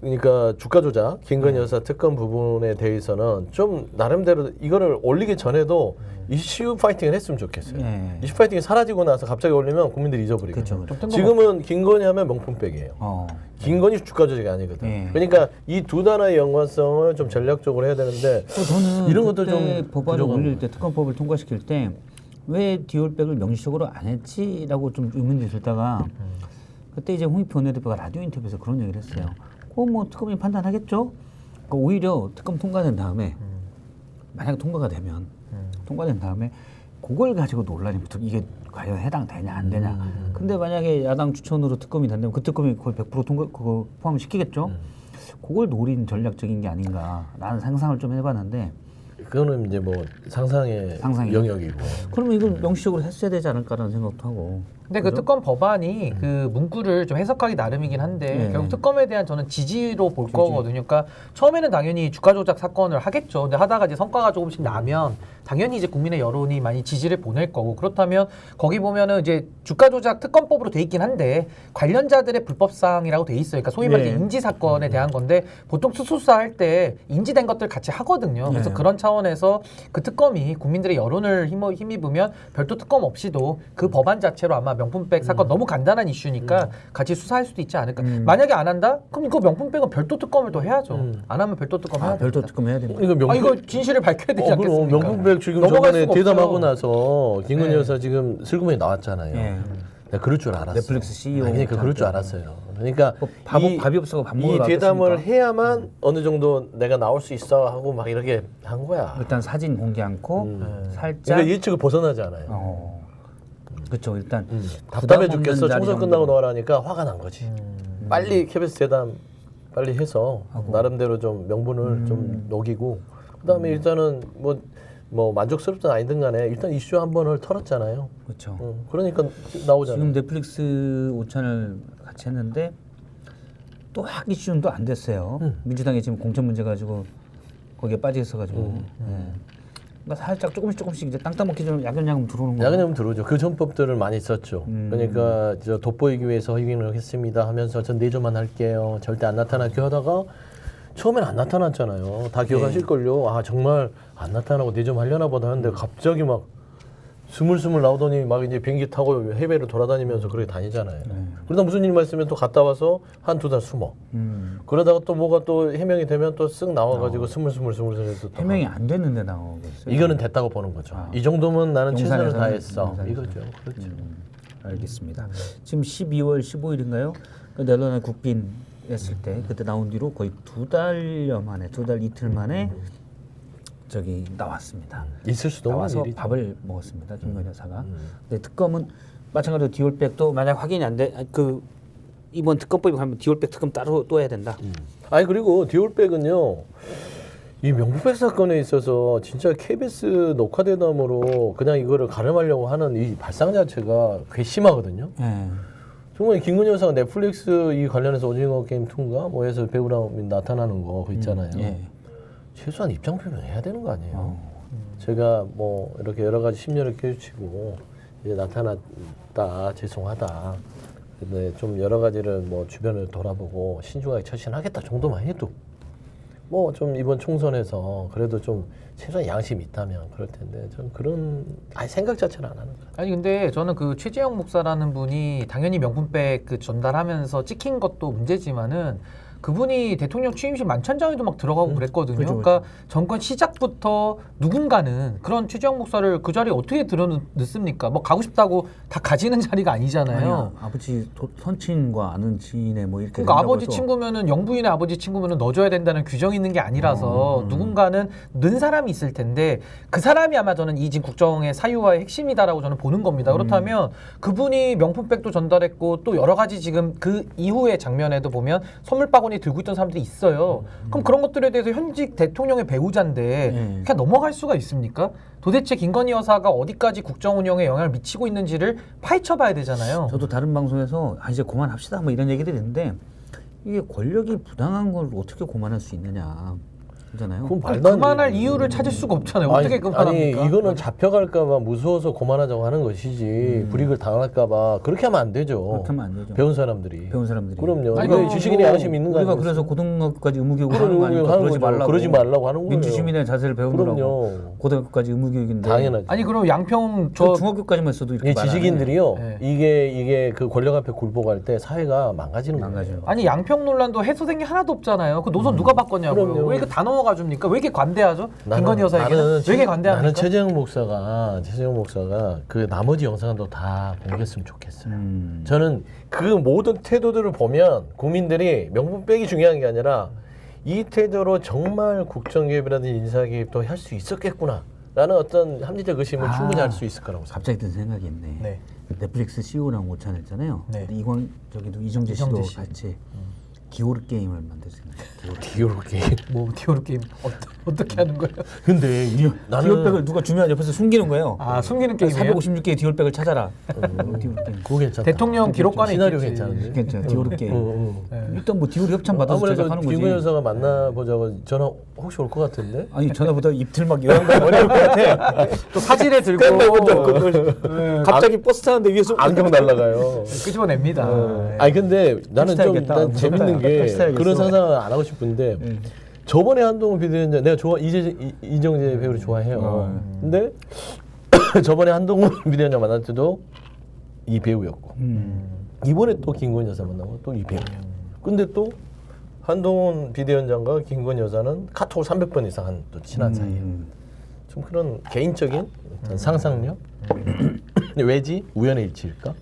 F: 그러니까 주가 조작 김건희 여사 특검 부분에 대해서는 좀 나름대로 이거를 올리기 전에도 이슈 파이팅을 했으면 좋겠어요.
D: 네.
F: 이슈 파이팅이 사라지고 나서 갑자기 올리면 국민들이 잊어버리거든요.
D: 그렇죠.
F: 지금은 김건희 하면 명품백이에요. 김건희 주가 조작이 아니거든.
D: 네.
F: 그러니까 이 두 단어의 연관성을 좀 전략적으로 해야 되는데
D: 저는
F: 이런 것도
D: 그때
F: 좀
D: 법안을
F: 부족한
D: 올릴
F: 것
D: 때 특검법을 통과시킬 때 왜 디올백을 명시적으로 안 했지라고 좀 의문이 들다가 그때 이제 홍익표 원내대표가 라디오 인터뷰에서 그런 얘기를 했어요. 뭐 특검이 판단하겠죠. 그러니까 오히려 특검 통과된 다음에 만약 통과가 되면 통과된 다음에 그걸 가지고 논란이 붙어 이게 과연 해당되냐 안 되냐. 근데 만약에 야당 추천으로 특검이 된다면 그 특검이 거의 100% 통과 그거 포함시키겠죠. 그걸 노린 전략적인 게 아닌가라는 상상을 좀 해봤는데.
F: 그거는 이제 뭐 상상의 영역이고.
D: 그러면 이걸 명시적으로 했어야 되지 않을까라는 생각도 하고.
E: 근데 그 특검 법안이 그 문구를 좀 해석하기 나름이긴 한데
D: 네.
E: 결국 특검에 대한 저는 지지로 볼 거거든요. 그러니까 처음에는 당연히 주가 조작 사건을 하겠죠. 근데 하다가 이제 성과가 조금씩 나면 당연히 이제 국민의 여론이 많이 지지를 보낼 거고 그렇다면 거기 보면은 이제 주가 조작 특검법으로 돼 있긴 한데 관련자들의 불법 사항이라고 돼 있어요. 그러니까 소위 말해 인지 사건에 대한 건데 보통 수사할 때 인지된 것들 같이 하거든요. 그래서 그런 차원에서 그 특검이 국민들의 여론을 힘입으면 별도 특검 없이도 그 법안 자체로 아마 명품백 사건 너무 간단한 이슈니까 같이 수사할 수도 있지 않을까. 만약에 안 한다? 그럼 이거 명품백은 별도 특검을 또 해야죠. 안 하면 별도 특검 해야
D: 별도
E: 됩니다.
D: 특검 해야 됩니다.
E: 이거 진실을 밝혀야 되지 않겠습니까?
F: 명품백 지금
E: 넘어갈
F: 저번에
E: 수가
F: 대담하고
E: 없어요.
F: 나서 김건희 여사 지금 슬그머니 나왔잖아요.
D: 네.
F: 내가 그럴 줄 알았어.
D: 넷플릭스 CEO
F: 그러니까 그럴 줄 알았어요. 그러니까
D: 뭐 밥이 없어서 밥 먹으러
F: 이 대담을
D: 나왔겠습니까?
F: 해야만 어느 정도 내가 나올 수 있어 하고 막 이렇게 한 거야.
D: 일단 사진 공개 않고 살짝.
F: 그러니까 예측을 벗어나지 않아요.
D: 그렇죠. 일단
F: 답답해
D: 부담 없는
F: 죽겠어.
D: 자리
F: 총선
D: 정도.
F: 끝나고 나와라니까 화가 난 거지. 빨리 KBS 대담 빨리 해서 나름대로 좀 명분을 좀 녹이고 그다음에 일단은 뭐 만족스럽든 아니든 간에 일단 이슈 한 번을 털었잖아요.
D: 그렇죠.
F: 그러니까 나오잖아요.
D: 지금 넷플릭스 오찬을 같이 했는데 또 학 이슈는 또 안 됐어요. 민주당이 지금 공천 문제 가지고 거기에 빠져 있어가지고. 그러니까 살짝 조금씩 이제 땅 먹기 전에 야금야금 들어오는 거예요.
F: 야근하면 들어오죠. 그 전법들을 많이 썼죠. 그러니까 저 돋보이기 위해서 허위를 하겠습니다 하면서 전 내조만 할게요. 절대 안 나타나게 하다가 처음엔 안 나타났잖아요. 다 기억하실걸요. 아 정말 안 나타나고 내좀 하려나 보다 하는데 갑자기 막 스물스물 나오더니 막 이제 비행기 타고 해외를 돌아다니면서 그렇게 다니잖아요. 그러다 무슨 일만 있으면 또 갔다 와서 한두 달 숨어. 그러다가 또 뭐가 또 해명이 되면 또 쓱 나와가지고 스물스물 해서 또
D: 해명이 안 됐는데 나오고 있어요.
F: 이거는 됐다고 보는 거죠. 이 정도면 나는 최선을
D: 용산에서는
F: 다했어.
D: 용산에서는.
F: 이거죠. 그렇죠.
D: 알겠습니다. 지금 12월 15일인가요? 그 넬러나 국빈 했을 때 그때 나온 뒤로 거의 두 달 이틀 만에 저기 나왔습니다.
F: 있을 수도 없는
D: 나와서
F: 일이죠.
D: 밥을 먹었습니다. 김건희 여사가. 근데 특검은 마찬가지로 디올백도 만약 확인이 안 돼, 그 이번 특검법이 가면 디올백 특검 따로 또 해야 된다.
F: 아니 그리고 디올백은요. 이 명품백 사건에 있어서 진짜 KBS 녹화대담으로 그냥 이거를 가름하려고 하는 이 발상 자체가 괘씸하거든요.
D: 네.
F: 정말 김건희 여사가 넷플릭스 이 관련해서 오징어 게임 2인가 뭐 해서 배우랑 나타나는 거 그거 있잖아요.
D: 예.
F: 최소한 입장 표명 해야 되는 거 아니에요. 제가 뭐 이렇게 여러 가지 심려를 끼치고 이제 나타났다 죄송하다. 근데 좀 여러 가지를 뭐 주변을 돌아보고 신중하게 처신하겠다 정도만 해도 뭐 좀 이번 총선에서 그래도 좀 최소한 양심이 있다면 그럴 텐데 저는 그런 생각 자체는 안 하는 것 같아요.
E: 아니 근데 저는 그 최재형 목사라는 분이 당연히 명품백 그 전달하면서 찍힌 것도 문제지만은 그분이 대통령 취임식 만찬장에도 막 들어가고 그랬거든요.
D: 그죠,
E: 그러니까 정권 시작부터 누군가는 그런 최재형 목사를 그 자리에 어떻게 들어넣습니까? 뭐 가고 싶다고 다 가지는 자리가 아니잖아요.
D: 아니야, 아버지 선친과 아는 지인의 뭐 이렇게
E: 그러니까
D: 된다고
E: 아버지
D: 해서
E: 친구면은 영부인의 아버지 친구면은 넣어줘야 된다는 규정이 있는 게 아니라서 누군가는 는 사람이 있을 텐데 그 사람이 아마 저는 이 지금 국정의 사유화의 핵심이다라고 저는 보는 겁니다. 그렇다면 그분이 명품백도 전달했고 또 여러 가지 지금 그 이후의 장면에도 보면 선물 바구니 들고 있던 사람들이 있어요. 그럼 그런 것들에 대해서 현직 대통령의 배우자인데 그냥 넘어갈 수가 있습니까? 도대체 김건희 여사가 어디까지 국정 운영에 영향을 미치고 있는지를 파헤쳐봐야 되잖아요.
D: 저도 다른 방송에서 이제 그만합시다 뭐 이런 얘기들이 있는데 이게 권력이 부당한 걸 어떻게 그만할 수 있느냐 그잖아요.
F: 그건 말도 안
E: 그만할
F: 되지.
E: 이유를 찾을 수가 없잖아요. 어떻게 그만합니까?
F: 아니 이거는 잡혀갈까봐 무서워서 그만하자고 하는 것이지 불이익을 당할까봐 그렇게 하면 안 되죠.
D: 그렇게 하면 안 되죠.
F: 배운 사람들이.
D: 배운 사람들이.
F: 그럼요.
E: 아니,
F: 이거
E: 뭐
F: 지식인의 양심이 있는 거
D: 우리가
F: 아니에요?
D: 그래서 고등학교까지 의무교육을
F: 그런
D: 하는 거 아니까
F: 하는
D: 그러지
F: 거죠.
D: 말라고.
F: 그러지 말라고 하는 거예요.
D: 민주주민의 자세를 배우느라고.
F: 그럼요.
D: 고등학교까지 의무교육인데.
F: 당연하죠.
E: 아니 그럼 양평
D: 저
E: 저
D: 중학교까지만 써도 이렇게
F: 이
D: 말 안 해.
F: 지식인들이요.
E: 네.
F: 이게 그 권력 앞에 굴복할 때 사회가 망가지는 거예요.
D: 망가져요.
E: 아니 양평 논란도 해소된 게 하나도 없잖아요. 그 노선 누가 바꿨냐고요.
F: 그럼요.
E: 왜 이거 다 넘어가 줍니까? 왜 이렇게 관대하죠? 김건희 여사에게는 왜 이렇게 관대합니까?
F: 나는 최재형 목사가 그 나머지 영상도 다 공개했으면 좋겠어요. 저는 그 모든 태도들을 보면 국민들이 명분빼기 중요한 게 아니라 이 태도로 정말 국정개입이라든지 인사개입도 할 수 있었겠구나 라는 어떤 합리적 의심을 충분히 할 수 있을 거라고 생각합니다.
D: 갑자기 든 생각이 있네.
E: 네.
D: 넷플릭스 CEO랑 오찬했잖아요.
E: 네.
D: 이정재 씨도
E: 이정재 씨.
D: 같이 디오르 게임을 만들었어요.
F: 디오르 게임.
E: 뭐 디오르 게임 어떻게 하는 거예요?
D: 근데
F: 나는-
D: 디올백을 누가 주면 옆에서 숨기는 거예요.
E: 아 숨기는 게임이에요?
D: 456개의 디올백을 찾아라. 디오르 게임.
F: 그거 괜찮다.
E: 대통령 기록관에
F: 시나리오
E: 있겠지.
F: 괜찮은데.
D: 괜찮아. 디오르 게임.
E: 네.
D: 일단 뭐 디오르 협찬 받아서
F: 아무래도
D: 제작하는 거지.
F: 김건희 여사가 만나보자고 전화 혹시 올 것 같은데?
D: 아니 전화보다 입틀 막 이런 거 어려울 것 같아.
E: 또 사진에 들고
D: 갑자기 버스 타는데 위에서
F: 안경 날라가요.
E: 끄집어냅니다. 네.
F: 아니 근데 나는 좀
D: 택시타야겠다.
F: 난 재밌는 게
D: 택시타야겠어.
F: 그런 상상을 안 하고 싶은데 저번에 한동훈 비대위원장 내가 이정재 배우를 좋아해요. 근데 저번에 한동훈 비대위원장 만날 때도 이 배우였고 이번에 또 김건희 여사 만나고 또 이 배우예요. 근데 또 한동훈 비대위원장과 김건희 여사는 카톡을 300번 이상 한 또 친한 사이예요. 좀 그런 개인적인 어떤 상상력? 근데 왜지? 우연의 일치일까?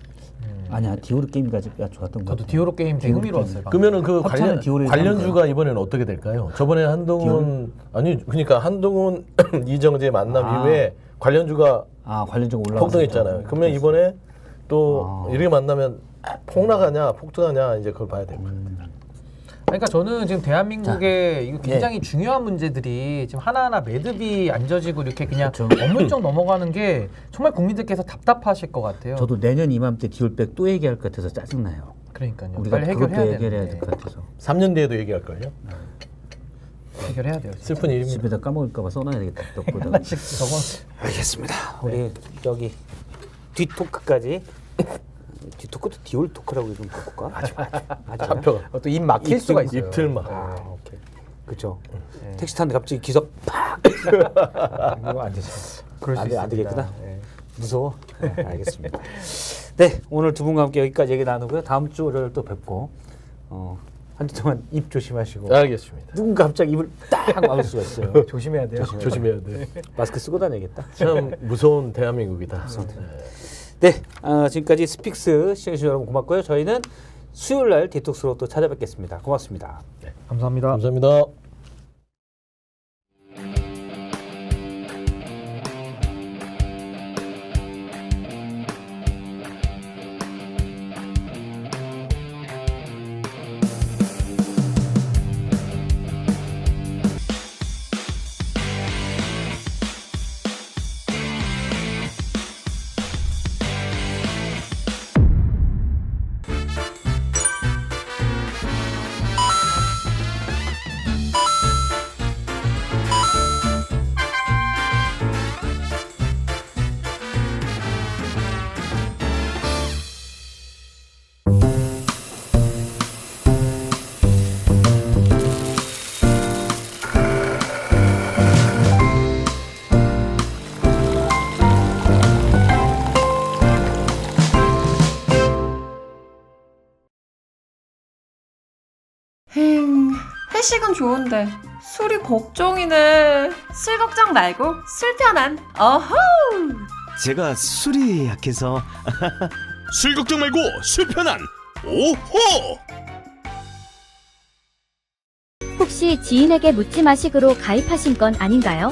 D: 아니야 디오르 게임이 좋았던 거.
E: 저도 디오르 게임 되게 흥미로웠어요. 방금.
F: 그러면은 그
D: 합차는 디오르에서
F: 관련주가 이번에는 어떻게 될까요? 저번에 한동훈 아니 그러니까 한동훈 이정재 만남 이후에 관련주가
D: 관련적으로 올라갔어.
F: 폭등했잖아요. 그러면 이번에 또 이렇게 만나면 폭락하냐 폭등하냐 이제 그걸 봐야 될 거예요.
E: 그러니까 저는 지금 대한민국의 이거 굉장히 중요한 문제들이 지금 하나하나 매듭이 안 져지고 이렇게 그냥 어물쩍 넘어가는 게 정말 국민들께서 답답하실 것 같아요.
D: 저도 내년 이맘때 디올백 또 얘기할 것 같아서 짜증나요.
E: 그러니까요.
D: 우리가
E: 빨리
D: 그것도
E: 해결해야
D: 해결해야 될
E: 되는데.
D: 것 같아서.
F: 3년 뒤에도 얘기할 걸요.
E: 해결해야 돼요.
F: 슬픈 일입니다.
D: 집에다 까먹을까봐 써놔야 되겠다. 떡보다.
E: 하나씩 저건
D: 알겠습니다. 우리 저기 뒷토크까지. 뒷토크도 디올 토크라고 좀 바꿀까? 맞아.
F: 잡혀가.
E: 또 입 막힐 수가 있어요.
F: 입틀막.
D: 오케이. 그렇죠. 택시 타는데 갑자기 기석 팍. 이거 안 되죠.
E: 그럴 수 있습니다.
D: 안 되겠구나.
E: 네.
D: 무서워. 알겠습니다. 네, 오늘 두 분과 함께 여기까지 얘기 나누고요. 다음 주 월요일 또 뵙고 한 주 동안 입 조심하시고.
F: 알겠습니다.
D: 누군가 갑자기 입을 딱 막을 수가 있어요.
E: 조심해야 돼요.
F: 조심해야 돼.
D: 마스크 쓰고 다녀야겠다.
F: 참 무서운 대한민국이다.
D: 네, 지금까지 스픽스 시청해주신 여러분 고맙고요. 저희는 수요일 날 디톡스로 또 찾아뵙겠습니다. 고맙습니다.
E: 감사합니다.
F: 감사합니다.
B: 회식은 좋은데 술이 걱정이네. 술 걱정 말고 술 편한. 어허.
G: 제가 술이 약해서
A: 술 걱정 말고 술 편한. 오호.
H: 혹시 지인에게 묻지 마식으로 가입하신 건 아닌가요?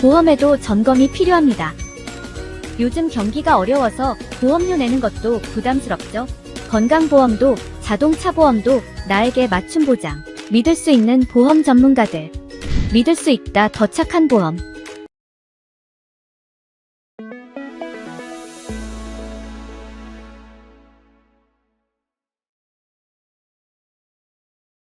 H: 보험에도 점검이 필요합니다. 요즘 경기가 어려워서 보험료 내는 것도 부담스럽죠? 건강보험도 자동차 보험도 나에게 맞춤 보장. 믿을 수 있는 보험 전문가들. 믿을 수 있다 더 착한 보험.